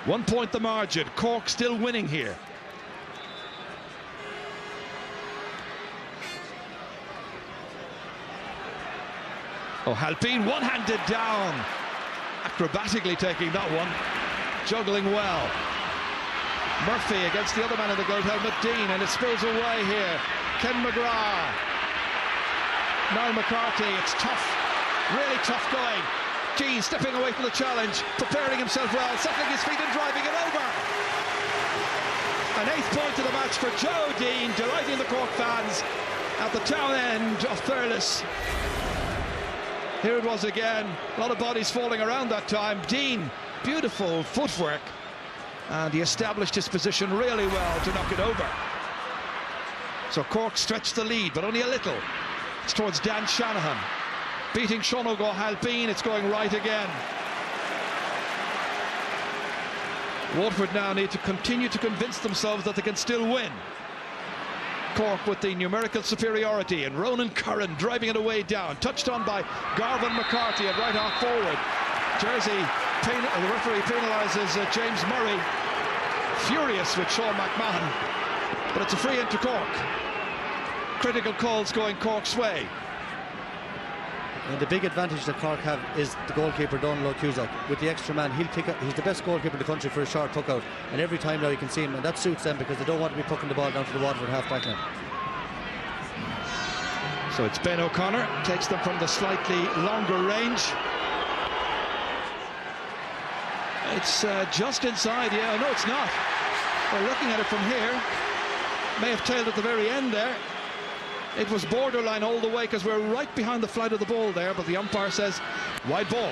1 point the margin. Cork still winning here. O'Halpine one-handed down, acrobatically taking that one, juggling well. Murphy against the other man in the gold helmet, Dean, and it spills away here. Ken McGrath. Niall McCarthy, it's tough, really tough going. Dean stepping away from the challenge, preparing himself well, settling his feet and driving it over. An 8th point of the match for Joe Dean, delighting the Cork fans. at the town end of Thurles. Here it was again, a lot of bodies falling around that time. Dean, beautiful footwork, and he established his position really well to knock it over. So Cork stretched the lead, but only a little. It's towards Dan Shanahan, beating Sean O'Halpine. It's going right again. Waterford now need to continue to convince themselves that they can still win. Cork with the numerical superiority, and Ronan Curran driving it away down, touched on by Garvin McCarthy at right half forward. Jersey, the referee penalises James Murray, furious with Sean McMahon, but it's a free in to Cork. Critical calls going Cork's way. And the big advantage that Cork have is the goalkeeper Donald Cusack. With the extra man, he's the best goalkeeper in the country for a short puck out, and every time now you can see him, and that suits them because they don't want to be pucking the ball down to the Waterford half-back line. So it's Ben O'Connor, takes them from the slightly longer range. It's just inside, yeah, no it's not. We're looking at it from here. May have tailed at the very end there. It was borderline all the way because we're right behind the flight of the ball there, but the umpire says wide ball.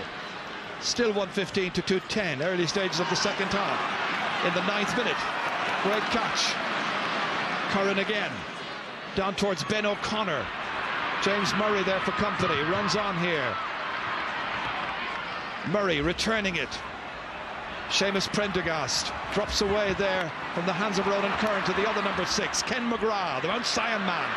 Still 115 to 210, early stages of the second half. In the 9th minute, great catch. Curran again, down towards Ben O'Connor. James Murray there for company, runs on here. Murray returning it. Seamus Prendergast drops away there from the hands of Ronan Curran to the other number 6, Ken McGrath, the Mount Sion man.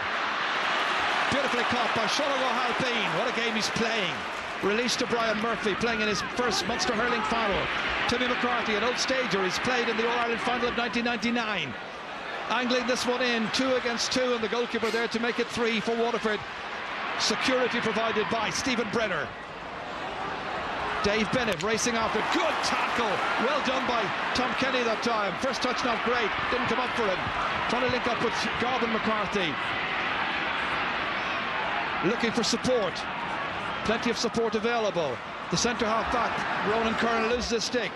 Beautifully caught by Sean O'Halpine. What a game he's playing. Released to Brian Murphy, playing in his first Munster hurling final. Timmy McCarthy, an old stager, he's played in the All-Ireland final of 1999. Angling this one in, 2 against 2, and the goalkeeper there to make it 3 for Waterford. Security provided by Stephen Brenner. Dave Bennett racing after, good tackle, well done by Tom Kenny that time. First touch not great, didn't come up for him. Trying to link up with Garvin McCarthy. Looking for support, plenty of support available. The centre half back, Ronan Curran loses his stick.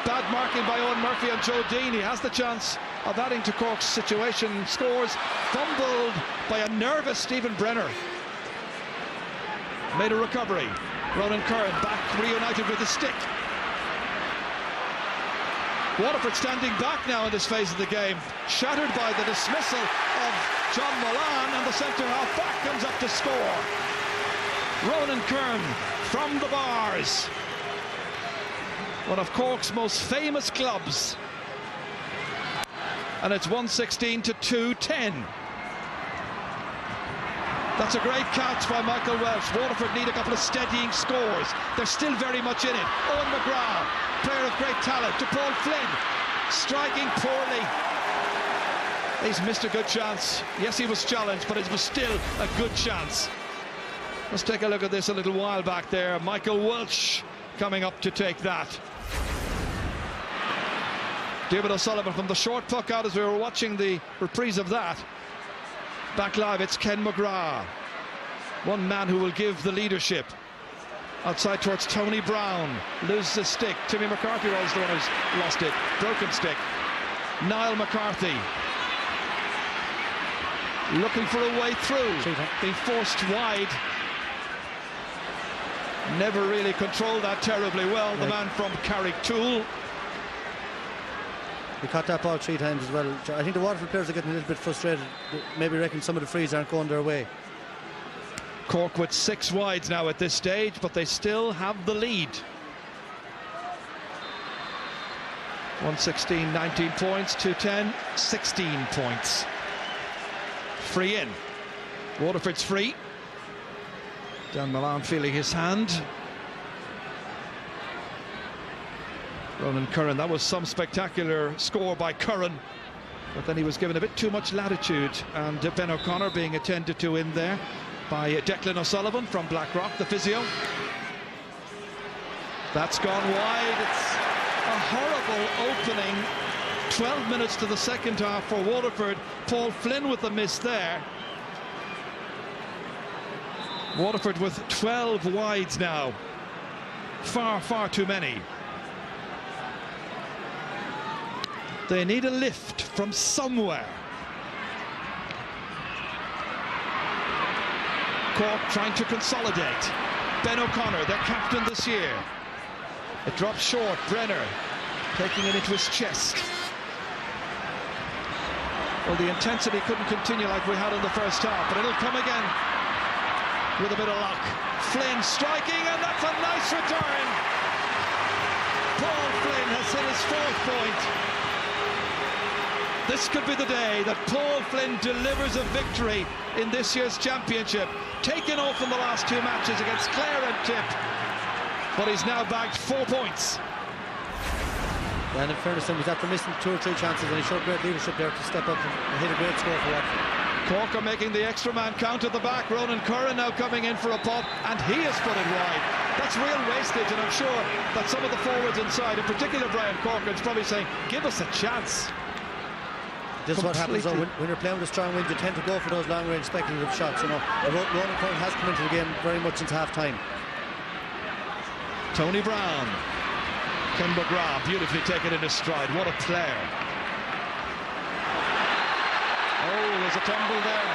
Bad marking by Owen Murphy and Joe Dean. He has the chance of adding to Cork's situation. Scores, fumbled by a nervous Stephen Brenner. Made a recovery. Ronan Curran back reunited with his stick. Waterford standing back now in this phase of the game, shattered by the dismissal of John Milan, and the centre half back comes up to score. Ronan Curran from the bars. One of Cork's most famous clubs. And it's 116 to 210. That's a great catch by Michael Welsh. Waterford need a couple of steadying scores. They're still very much in it. Owen McGrath, player of great talent, to Paul Flynn, striking poorly. He's missed a good chance. Yes, he was challenged, but it was still a good chance. Let's take a look at this a little while back there. Michael Welsh coming up to take that. David O'Sullivan from the short puck out as we were watching the reprise of that. Back live, it's Ken McGrath. One man who will give the leadership. Outside towards Tony Brown. Loses the stick. Timmy McCarthy was the one who's lost it. Broken stick. Niall McCarthy. Looking for a way through. Being forced wide. Never really controlled that terribly well. The man from Carricktool. He caught that ball 3 times as well. I think the Waterford players are getting a little bit frustrated. Maybe reckon some of the frees aren't going their way. Cork with 6 wides now at this stage, but they still have the lead. 116, 19 points, 210, 16 points. Free in. Waterford's free. Dan Milan feeling his hand. Ronan Curran, that was some spectacular score by Curran, but then he was given a bit too much latitude, and Ben O'Connor being attended to in there by Declan O'Sullivan from Blackrock, the physio. That's gone wide. It's a horrible opening. 12 minutes to the second half for Waterford. Paul Flynn with the miss there. Waterford with 12 wides now. Far, far too many. They need a lift from somewhere. Cork trying to consolidate. Ben O'Connor, their captain this year. It drops short. Brenner taking it into his chest. Well, the intensity couldn't continue like we had in the first half, but it'll come again with a bit of luck. Flynn striking, and that's a nice return. Paul Flynn has hit his 4th point. This could be the day that Paul Flynn delivers a victory in this year's championship. Taken off in the last 2 matches against Clare and Tip, but he's now bagged 4 points. And in fairness, he was after missing 2 or 3 chances, and he showed great leadership there to step up and hit a great score for Waterford. Cork are making the extra man count at the back. Ronan Curran now coming in for a pop, and he has put it wide. That's real wastage, and I'm sure that some of the forwards inside, in particular Brian Corcoran's probably saying, give us a chance. This is what happens though, when you're playing with a strong wind, you tend to go for those long-range speculative shots. You know, Ronan Curran has come into the game very much since half-time. Tony Brown. Ken McGrath beautifully taken in his stride. What a player. Oh, there's a tumble there.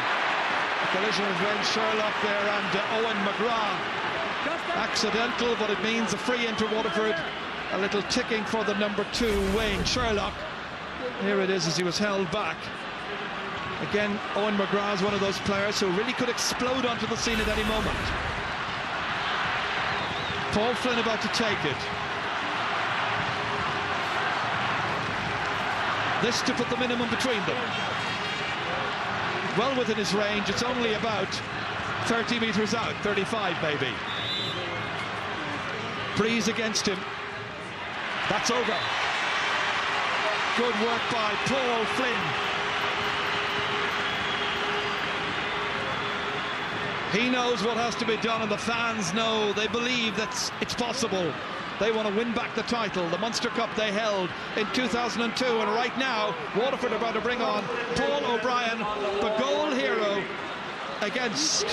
A collision of Wayne Sherlock there and Owen McGrath. Accidental, but it means a free into Waterford. A little ticking for the number 2, Wayne Sherlock. Here it is as he was held back. Again, Owen McGrath is one of those players who really could explode onto the scene at any moment. Paul Flynn about to take it. This to put the minimum between them. Well within his range. It's only about 30 metres out, 35 maybe. Breeze against him. That's over. Good work by Paul Flynn. He knows what has to be done, and the fans know. They believe that it's possible. They want to win back the title, the Munster Cup they held in 2002, and right now Waterford are about to bring on Paul O'Brien, the goal hero, against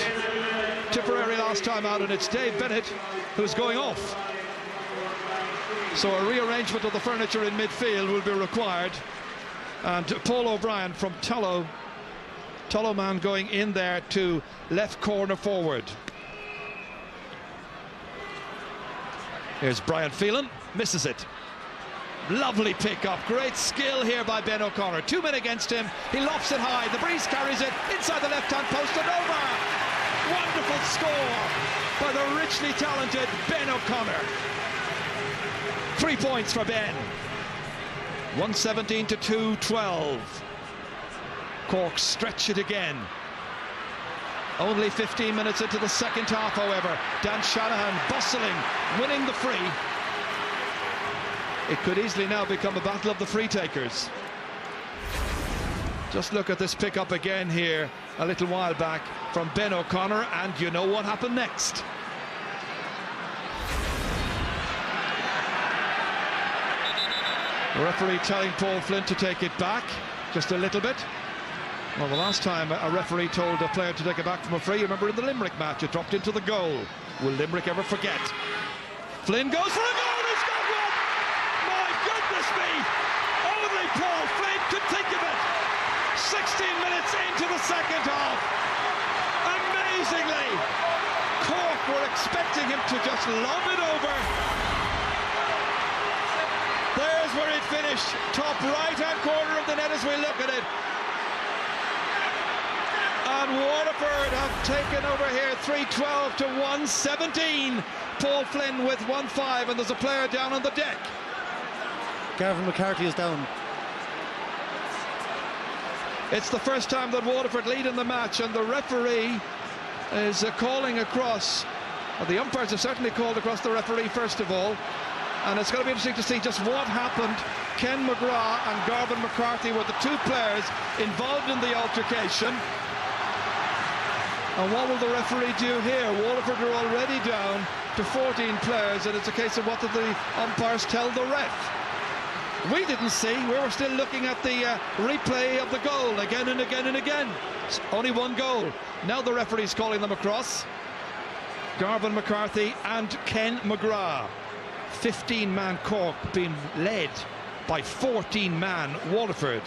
Tipperary last time out, and it's Dave Bennett who's going off. So a rearrangement of the furniture in midfield will be required, and Paul O'Brien from Tullow man going in there to left corner forward. Here's Brian Phelan, misses it. Lovely pick-up, great skill here by Ben O'Connor. 2 men against him, he lofts it high, the breeze carries it inside the left-hand post and over. Wonderful score by the richly talented Ben O'Connor. 3 points for Ben. 117 to 212. Cork stretch it again. Only 15 minutes into the second half, however. Dan Shanahan bustling, winning the free. It could easily now become a battle of the free takers. Just look at this pick-up again here a little while back from Ben O'Connor, and you know what happened next. The referee telling Paul Flynn to take it back just a little bit. Well, the last time a referee told a player to take it back from a free, you remember in the Limerick match, it dropped into the goal. Will Limerick ever forget? Flynn goes for a goal, he's got one! My goodness me! Only Paul Flynn could think of it! 16 minutes into the second half. Amazingly, Cork were expecting him to just lob it over. There's where it finished, top right-hand corner of the net as we look at it. And Waterford have taken over here 3-12 to 117. Paul Flynn with 1-5, and there's a player down on the deck. Garvin McCarthy is down. It's the first time that Waterford lead in the match, and the referee is calling across. Well, the umpires have certainly called across the referee first of all, and it's going to be interesting to see just what happened. Ken McGrath and Garvin McCarthy were the 2 players involved in the altercation. And what will the referee do here? Waterford are already down to 14 players, and it's a case of what did the umpires tell the ref? We didn't see. We were still looking at the replay of the goal again and again and again. It's only 1 goal. Now the referee's calling them across. Garvin McCarthy and Ken McGrath. 15-man Cork being led by 14-man Waterford.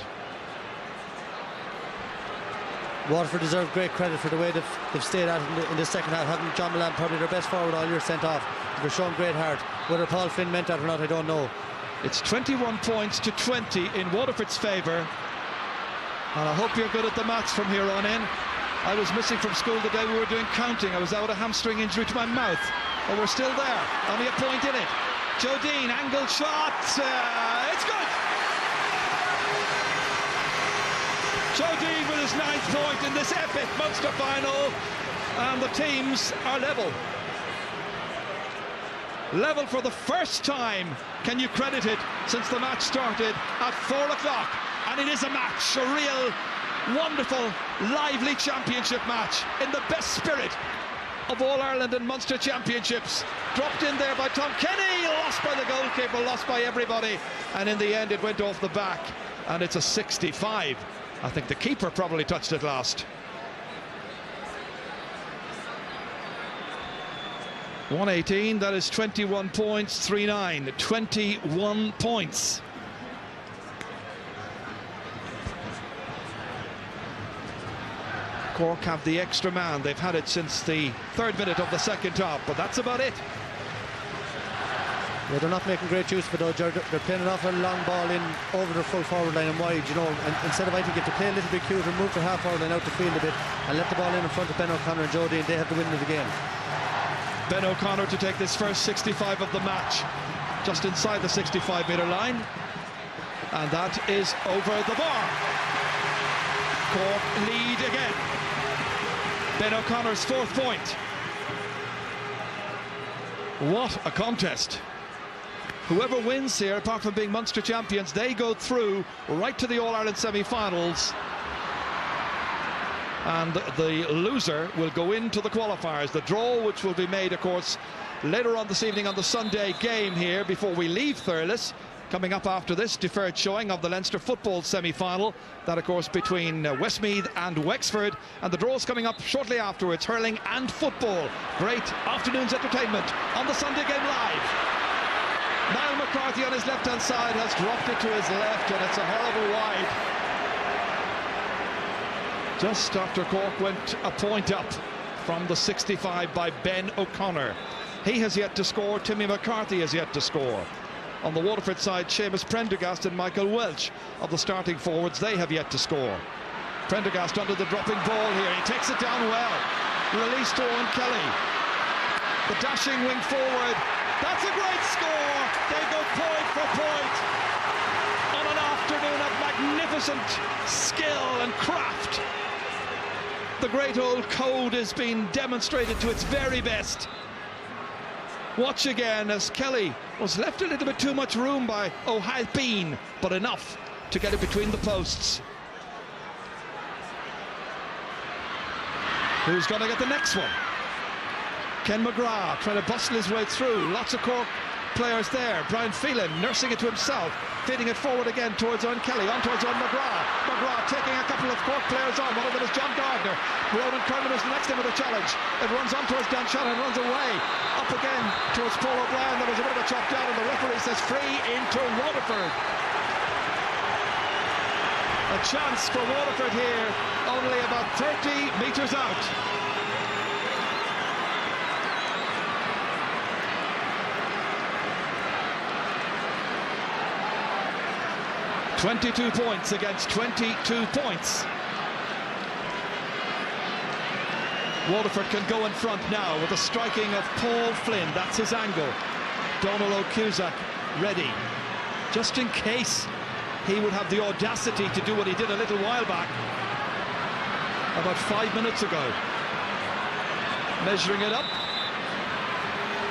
Waterford deserve great credit for the way they've stayed at it in the second half, having John Milan, probably their best forward all year, sent off. They've shown great heart. Whether Paul Flynn meant that or not, I don't know. It's 21 points to 20 in Waterford's favour. And I hope you're good at the maths from here on in. I was missing from school the day we were doing counting. I was out a hamstring injury to my mouth. But we're still there. Only a point in it. Joe Dean, angled shot. It's good. Joe Dean with his 9th point in this epic Munster final. And the teams are level. Level for the first time, can you credit it, since the match started at 4 o'clock. And it is a match, a real, wonderful, lively championship match in the best spirit of All-Ireland and Munster Championships. Dropped in there by Tom Kenny, lost by the goalkeeper, lost by everybody. And in the end, it went off the back. And it's a 65. I think the keeper probably touched it last. 118, that is 21 points, 3-9, 21 points. Cork have the extra man. They've had it since the 3rd minute of the second half, but that's about it. Yeah, they're not making great use of it though, Jared. They're playing an awful long ball in over their full forward line and wide, you know, and instead of, I think, if they play a little bit cute and move their half forward line out the field a bit and let the ball in front of Ben O'Connor and Joe Dean, they have the win of the game. Ben O'Connor to take this first 65 of the match, just inside the 65-metre line, and that is over the bar. Cork lead again. Ben O'Connor's 4th point. What a contest. Whoever wins here, apart from being Munster champions, they go through right to the All-Ireland semi-finals. And the loser will go into the qualifiers. The draw, which will be made, of course, later on this evening on the Sunday game here before we leave Thurles. Coming up after this deferred showing of the Leinster football semi-final. That, of course, between Westmeath and Wexford. And the draw's coming up shortly afterwards, hurling and football. Great afternoon's entertainment on the Sunday game live. Niall McCarthy on his left-hand side has dropped it to his left, and it's a horrible wide. Just after Cork went a point up from the 65 by Ben O'Connor. He has yet to score. Timmy McCarthy has yet to score. On the Waterford side, Seamus Prendergast and Michael Welch of the starting forwards, they have yet to score. Prendergast under the dropping ball here. He takes it down well. Released to Owen Kelly. The dashing wing forward. That's a great score. They go point for point on an afternoon of magnificent skill and craft. The great old code has been demonstrated to its very best. Watch again as Kelly was left a little bit too much room by O'Halpine, but enough to get it between the posts. Who's going to get the next one? Ken McGrath trying to bustle his way through. Lots of Cork players there. Brian Phelan nursing it to himself, feeding it forward again towards Owen Kelly, on towards Owen McGrath. McGrath taking a couple of Cork players on. One of them is John Gardner. Ronan Kernan is the next in with a challenge. It runs on towards Dan Shannon, runs away. Up again towards Paul O'Brien. There was a bit of a chop down, and the referee says free into Waterford. A chance for Waterford here, only about 30 metres out. .22 points against 22 points. Waterford can go in front now with the striking of Paul Flynn. That's his angle. Donal O'Cusack ready, just in case he would have the audacity to do what he did a little while back, about 5 minutes ago. Measuring it up.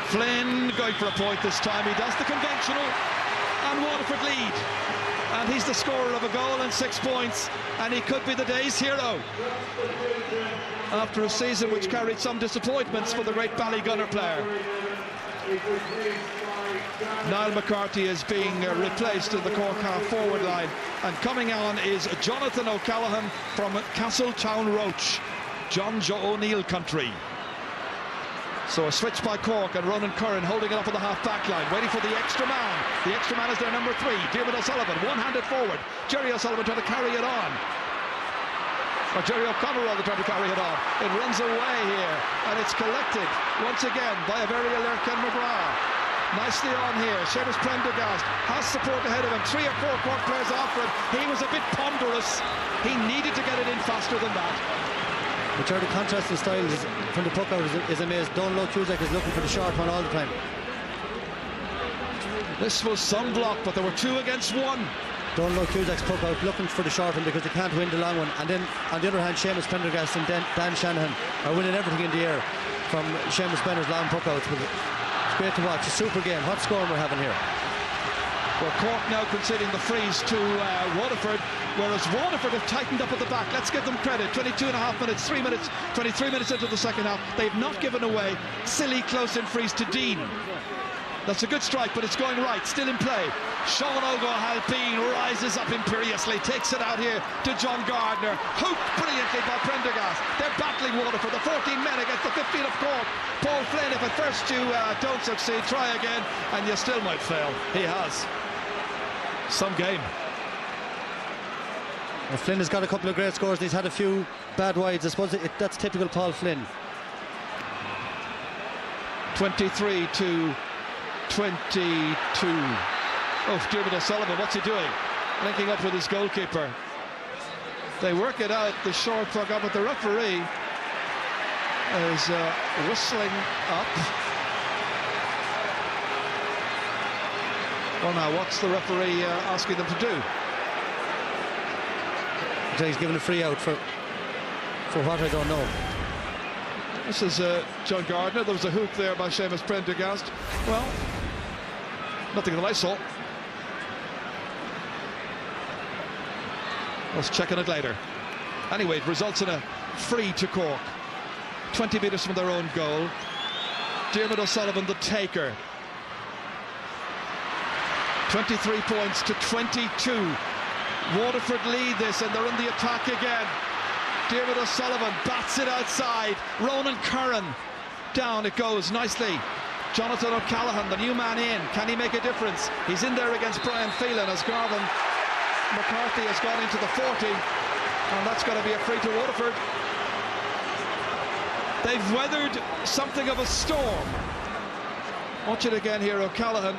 Flynn going for a point this time. He does the conventional, and Waterford lead. And he's the scorer of a goal and 6 points, and he could be the day's hero after a season which carried some disappointments for the great Ballygunner player. Niall McCarthy is being replaced in the Cork half-forward line, and coming on is Jonathan O'Callaghan from Castletown Roach, John Joe O'Neill country. So a switch by Cork, and Ronan Curran holding it up on the half-back line, waiting for the extra man. The extra man is their number 3, David O'Sullivan, one-handed forward. Jerry O'Sullivan trying to carry it on. or Jerry O'Connor rather, trying to carry it on. It runs away here, and it's collected once again by a very alert Ken McGrath. Nicely on here, Seamus Prendergast has support ahead of him. 3 or 4 Cork players after him. He was a bit ponderous. He needed to get it in faster than that. But the contrast in styles from the puck out is amazing. Donlow Cusack is looking for the short one all the time. This was some block, but there were 2 against 1. Donlow Cusack's puck out looking for the short one because they can't win the long one. And then on the other hand, Seamus Prendergast and Dan Shanahan are winning everything in the air from Seamus Benner's long puck outs. It's great to watch. A super game. What score we're having here? Well, Cork now conceding the freeze to Waterford, whereas Waterford have tightened up at the back. Let's give them credit. 22.5 minutes, 3 minutes, 23 minutes into the second half. They've not given away silly close-in freeze to Dean. That's a good strike, but it's going right. Still in play. Sean O'Halpine rises up imperiously, takes it out here to John Gardner. Hooked brilliantly by Prendergast. They're battling Waterford. The 14 men against the 15 of Cork. Paul Flynn, if at first you don't succeed, try again, and you still might fail. He has. Some game. Well, Flynn has got a couple of great scores. He's had a few bad wides. I suppose that's typical Paul Flynn. 23 to 22. Oh, Dermot O'Sullivan, what's he doing? Linking up with his goalkeeper. They work it out, the short puck up, but the referee is whistling up. Well, now, what's the referee asking them to do? He's giving a free out for what, I don't know. This is John Gardner. There was a hook there by Seamus Prendergast. Well, nothing that I saw. I was checking it later. Anyway, it results in a free to Cork. 20 metres from their own goal. Dermot O'Sullivan, the taker. 23 points to 22. Waterford lead this, and they're in the attack again. Dermot O'Sullivan bats it outside. Ronan Curran, down it goes nicely. Jonathan O'Callaghan, the new man in. Can he make a difference? He's in there against Brian Phelan as Garvin McCarthy has gone into the 40, and that's going to be a free to Waterford. They've weathered something of a storm. Watch it again here, O'Callaghan.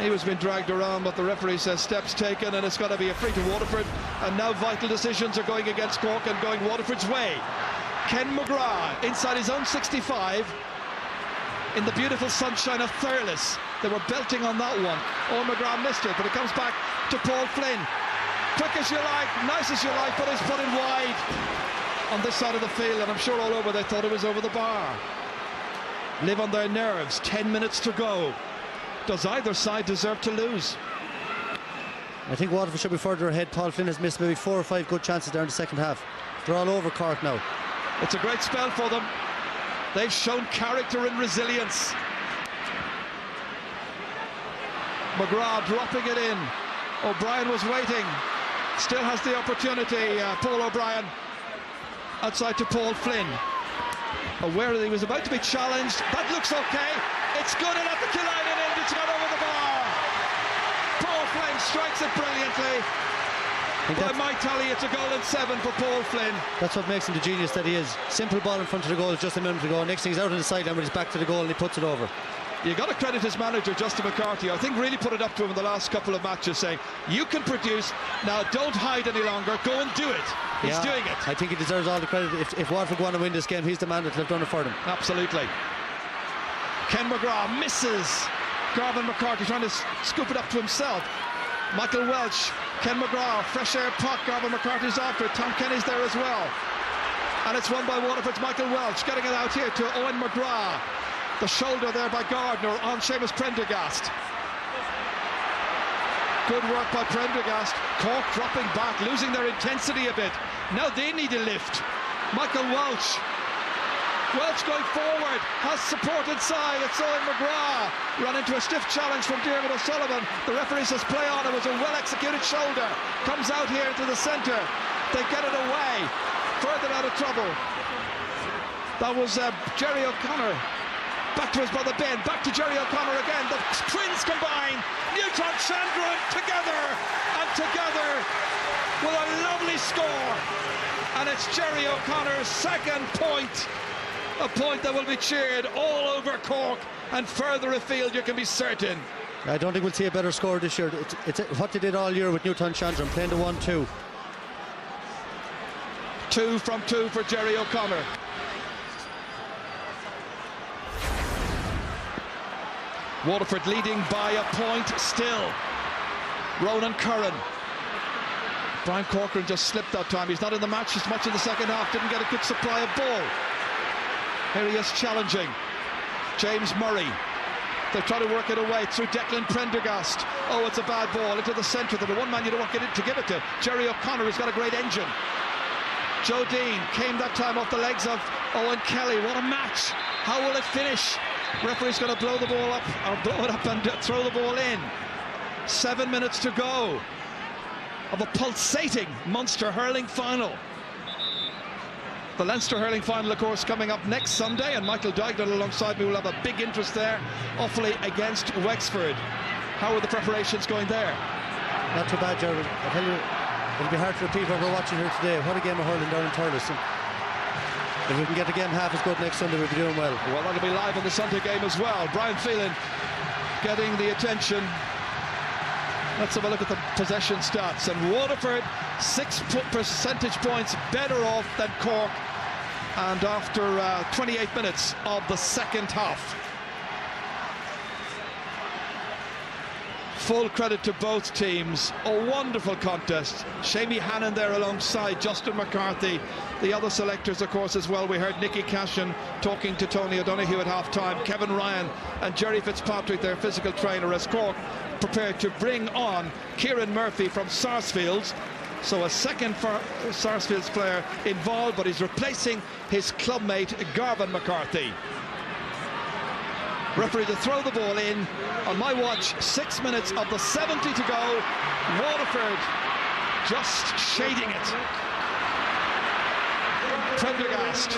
He was being dragged around, but the referee says steps taken, and it's got to be a free to Waterford. And now vital decisions are going against Cork and going Waterford's way. Ken McGrath inside his own 65 in the beautiful sunshine of Thurles. They were belting on that one. Oh, McGrath missed it, but it comes back to Paul Flynn. Quick as you like, nice as you like, but it's put in wide on this side of the field, and I'm sure all over they thought it was over the bar. Live on their nerves. 10 minutes to go. Does either side deserve to lose? I think Waterford should be further ahead. Paul Flynn has missed maybe 4 or 5 good chances there in the second half. They're all over Cork now. It's a great spell for them. They've shown character and resilience. McGrath dropping it in. O'Brien was waiting. Still has the opportunity. Paul O'Brien outside to Paul Flynn. Aware that he was about to be challenged. That looks okay. It's good enough to kill out and in. It's got over the bar. Paul Flynn strikes it brilliantly. By my tally, it's a goal and 7 for Paul Flynn. That's what makes him the genius that he is. Simple ball in front of the goal just a minute ago. Next thing he's out on the sideline, but he's back to the goal and he puts it over. You got to credit his manager, Justin McCarthy. I think really put it up to him in the last couple of matches, saying, you can produce, now don't hide any longer, go and do it. He's doing it. I think he deserves all the credit. If Waterford want to win this game, he's the man that have done it for them. Absolutely. Ken McGrath misses. Garvin McCarthy trying to scoop it up to himself. Michael Welch, Ken McGrath, fresh air puck. Garvin McCarthy's after it. Tom Kenny's there as well. And it's won by Waterford's Michael Welch, getting it out here to Owen McGrath. The shoulder there by Gardner on Seamus Prendergast. Good work by Prendergast. Cork dropping back, losing their intensity a bit. Now they need a lift. Michael Welch. Welch going forward, has support inside. It's Owen McGrath. Run into a stiff challenge from Dermot O'Sullivan. The referee says play on. It was a well-executed shoulder. Comes out here into the centre. They get it away. Further out of trouble. That was Jerry O'Connor. Back to his brother Ben, back to Jerry O'Connor again. The twins combine. Newton Chandra together with a lovely score. And it's Jerry O'Connor's second point. A point that will be cheered all over Cork and further afield, you can be certain. I don't think we'll see a better score this year. It's what they did all year with Newton Chandra, playing the 1-2. 2 from 2 for Jerry O'Connor. Waterford leading by a point still. Ronan Curran. Brian Corcoran just slipped that time. He's not in the match as much in the second half. Didn't get a good supply of ball. Here he is challenging. James Murray. They're trying to work it away through Declan Prendergast. Oh, it's a bad ball into the centre. The one man you don't want to give it to. Jerry O'Connor has got a great engine. Joe Dean came that time off the legs of Owen Kelly. What a match. How will it finish? Referee's going to blow the ball up, or blow it up and throw the ball in. 7 minutes to go of a pulsating Munster hurling final. The Leinster hurling final, of course, coming up next Sunday, and Michael Dignall alongside me will have a big interest there. Offaly against Wexford. How are the preparations going there? Not too bad, Gerald. I tell you, it'll be hard for people who are watching here today. What a game of hurling down in Thurles. If we can get the game half as good next Sunday, we'll be doing well. Well, that'll be live on the Sunday game as well. Brian Flynn getting the attention. Let's have a look at the possession stats. And Waterford, 6 percentage points better off than Cork. And after 28 minutes of the second half. Full credit to both teams. A wonderful contest. Shamie Hannon there alongside Justin McCarthy. The other selectors, of course, as well. We heard Nicky Cashin talking to Tony O'Donoghue at half-time. Kevin Ryan and Jerry Fitzpatrick, their physical trainer, as Cork prepared to bring on Kieran Murphy from Sarsfields. So a second Sarsfields player involved, but he's replacing his clubmate Garvin McCarthy. Referee to throw the ball in. On my watch, 6 minutes of the 70 to go. Waterford just shading it. Prendergast.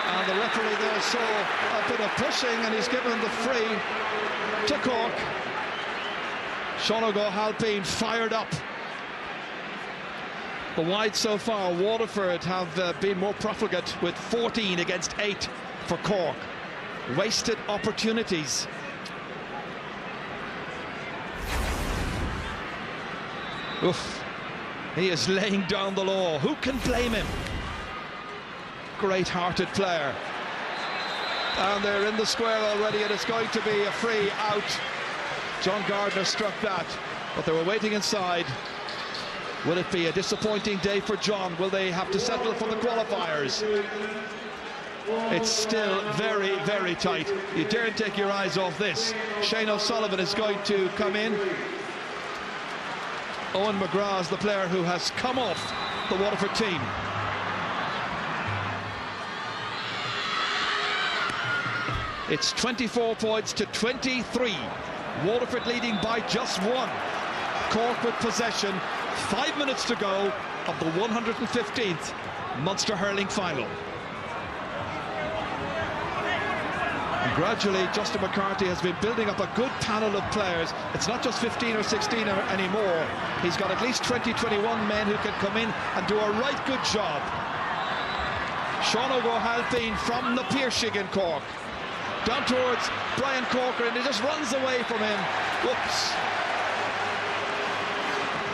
And the referee there saw a bit of pushing, and he's given the free to Cork. Sean O'Halpine fired up. The wide so far, Waterford have been more profligate with 14 against 8 for Cork. Wasted opportunities. Oof. He is laying down the law. Who can blame him? Great-hearted player. And they're in the square already, and it's going to be a free out. John Gardner struck that, but they were waiting inside. Will it be a disappointing day for John? Will they have to settle for the qualifiers? It's still very, very tight. You daren't take your eyes off this. Shane O'Sullivan is going to come in. Owen McGrath is the player who has come off the Waterford team. It's 24 points to 23. Waterford leading by just 1. Cork with possession. 5 minutes to go of the 115th Munster hurling final. And gradually, Justin McCarthy has been building up a good panel of players. It's not just 15 or 16 anymore. He's got at least 20, 21 men who can come in and do a right good job. Sean O'Halpine from the Piercing in Cork. Down towards Brian Corcoran, he just runs away from him. Whoops.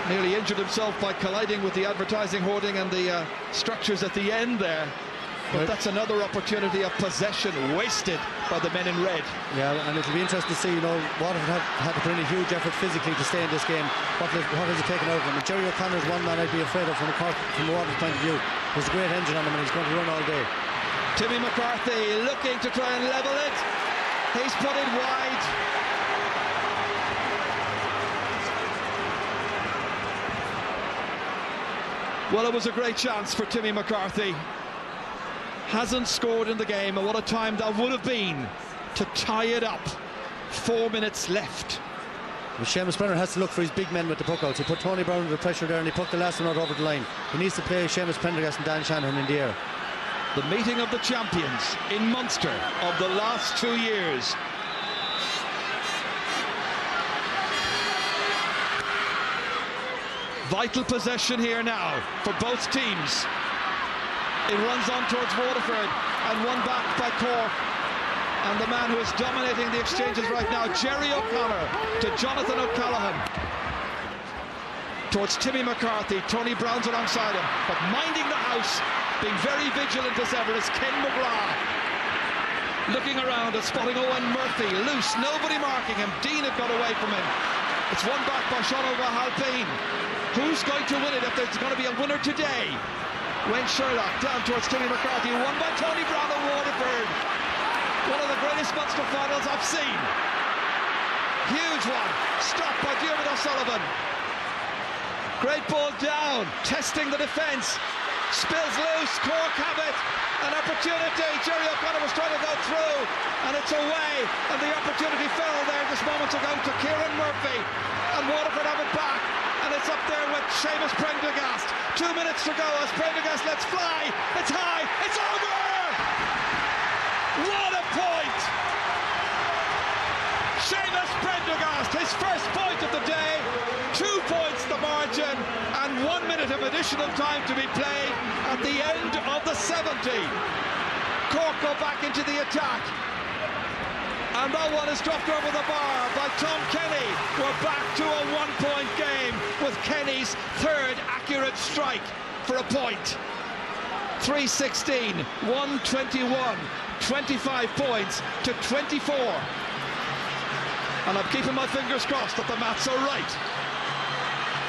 Nearly injured himself by colliding with the advertising hoarding and the structures at the end there. But that's another opportunity of possession wasted by the men in red. Yeah, and it'll be interesting to see, you know, Waterford had to put in a huge effort physically to stay in this game. What has it taken out of him? And Jerry O'Connor is one man I'd be afraid of from a Waterford point of view. There's a great engine on him, and he's going to run all day. Timmy McCarthy looking to try and level it. He's put it wide. Well, it was a great chance for Timmy McCarthy. Hasn't scored in the game, and what a time that would have been to tie it up. 4 minutes left. Well, Seamus Brenner has to look for his big men with the puckouts. He put Tony Brown under pressure there, and he put the last one out over the line. He needs to play Seamus Prendergast and Dan Shanahan in the air. The meeting of the champions in Munster of the last 2 years. Vital possession here now for both teams. It runs on towards Waterford and won back by Cork. And the man who is dominating the exchanges right now, Jerry O'Connor to Jonathan O'Callaghan. Towards Timmy McCarthy, Tony Brown's alongside him. But minding the house, being very vigilant as ever, is Ken McGrath. Looking around and spotting Owen Murphy, loose, nobody marking him. Dean had got away from him. It's won back by Sean O'Halpine. Who's going to win it if there's going to be a winner today? Wayne Sherlock down towards Timmy McCarthy, won by Tony Brown of Waterford. One of the greatest Munster Finals I've seen. Huge one, stopped by Diarmuid O'Sullivan. Great ball down, testing the defence. Spills loose, Cork have it. An opportunity, Jerry O'Connor was trying to go through, and it's away. And the opportunity fell there just moments ago to Kieran Murphy. And Waterford have it back. And it's up there with Seamus Prendergast. 2 minutes to go as Prendergast lets fly. It's high, it's over! What a point! Seamus Prendergast, his first point of the day. 2 points the margin, and 1 minute of additional time to be played at the end of the 70. Cork go back into the attack. And that one is dropped over the bar by Tom Kenny. We're back to a 1-point game with Kenny's third accurate strike for a point. 3:16, 1:21, 25 points to 24. And I'm keeping my fingers crossed that the maths are right.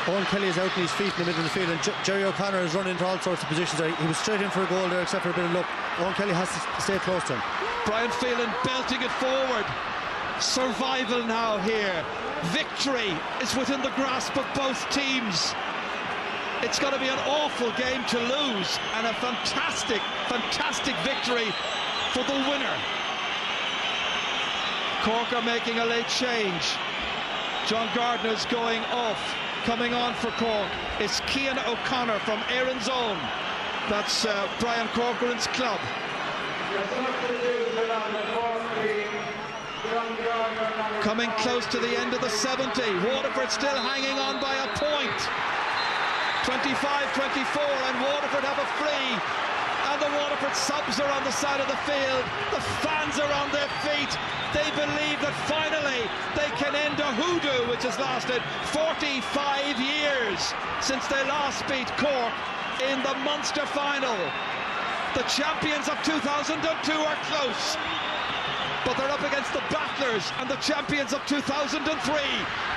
Owen Kelly is out on his feet in the middle of the field, and Jerry O'Connor has run into all sorts of positions there. He was straight in for a goal there, except for a bit of luck. Owen Kelly has to stay close to him. Brian Phelan belting it forward. Survival now here. Victory is within the grasp of both teams. It's going to be an awful game to lose, and a fantastic, fantastic victory for the winner. Cork are making a late change. John Gardner's going off. Coming on for Cork is Cian O'Connor from Erin's Own. That's Brian Corcoran's club. Coming close to the end of the 70. Waterford still hanging on by a point. 25-24, and Waterford have a free. And the Waterford subs are on the side of the field. The fans are on their feet. They believe that finally they can end a hoodoo which has lasted 45 years since they last beat Cork in the Munster Final. The champions of 2002 are close, but they're up against the battlers and the champions of 2003.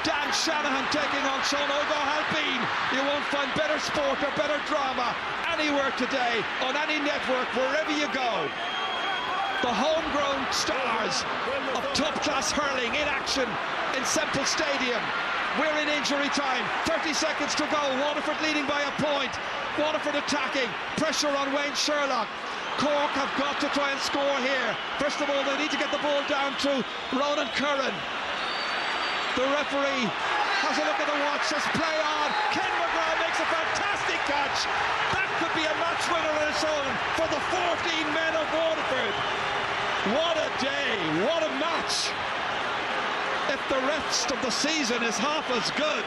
Dan Shanahan taking on Sean O'Halpine. You won't find better sport or better drama anywhere today, on any network, wherever you go. The homegrown stars of top-class hurling in action in Semple Stadium. We're in injury time, 30 seconds to go. Waterford leading by a point. Waterford attacking, pressure on Wayne Sherlock. Cork have got to try and score here. First of all, they need to get the ball down to Ronan Curran. The referee has a look at the watch, says play on. Ken McGrath makes a fantastic catch. That could be a match winner on its own for the 14 men of Waterford. What a day, what a match. If the rest of the season is half as good,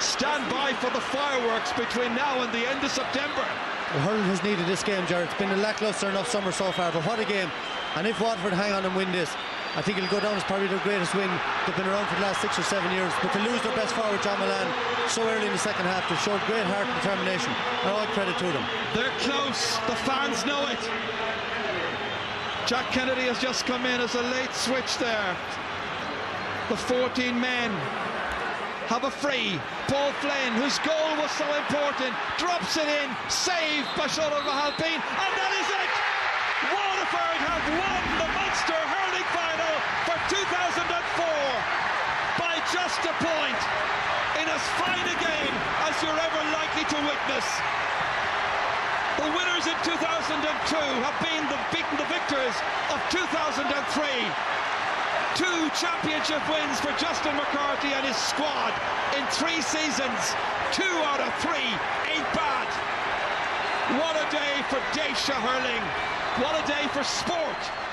stand by for the fireworks between now and the end of September. The hurling has needed this game, Jared. It's been a lacklustre enough summer so far, but what a game. And if Waterford hang on and win this, I think it'll go down as probably the greatest win. They've been around for the last 6 or 7 years, but to lose their best forward, John Milan, so early in the second half, they showed great heart and determination, and all credit to them. They're close, the fans know it. Jack Kennedy has just come in as a late switch there. The 14 men have a free. Paul Flynn, whose goal was so important, drops it in, saved by Sean O'Halpine, and that is it! Waterford have won the Munster Hurling Final for 2004 by just a point in as fine a game as you're ever likely to witness. The winners in 2002 have beaten the victors of 2003. 2 championship wins for Justin McCarthy and his squad in 3 seasons. 2 out of 3 ain't bad. What a day for Dacia hurling. What a day for sport.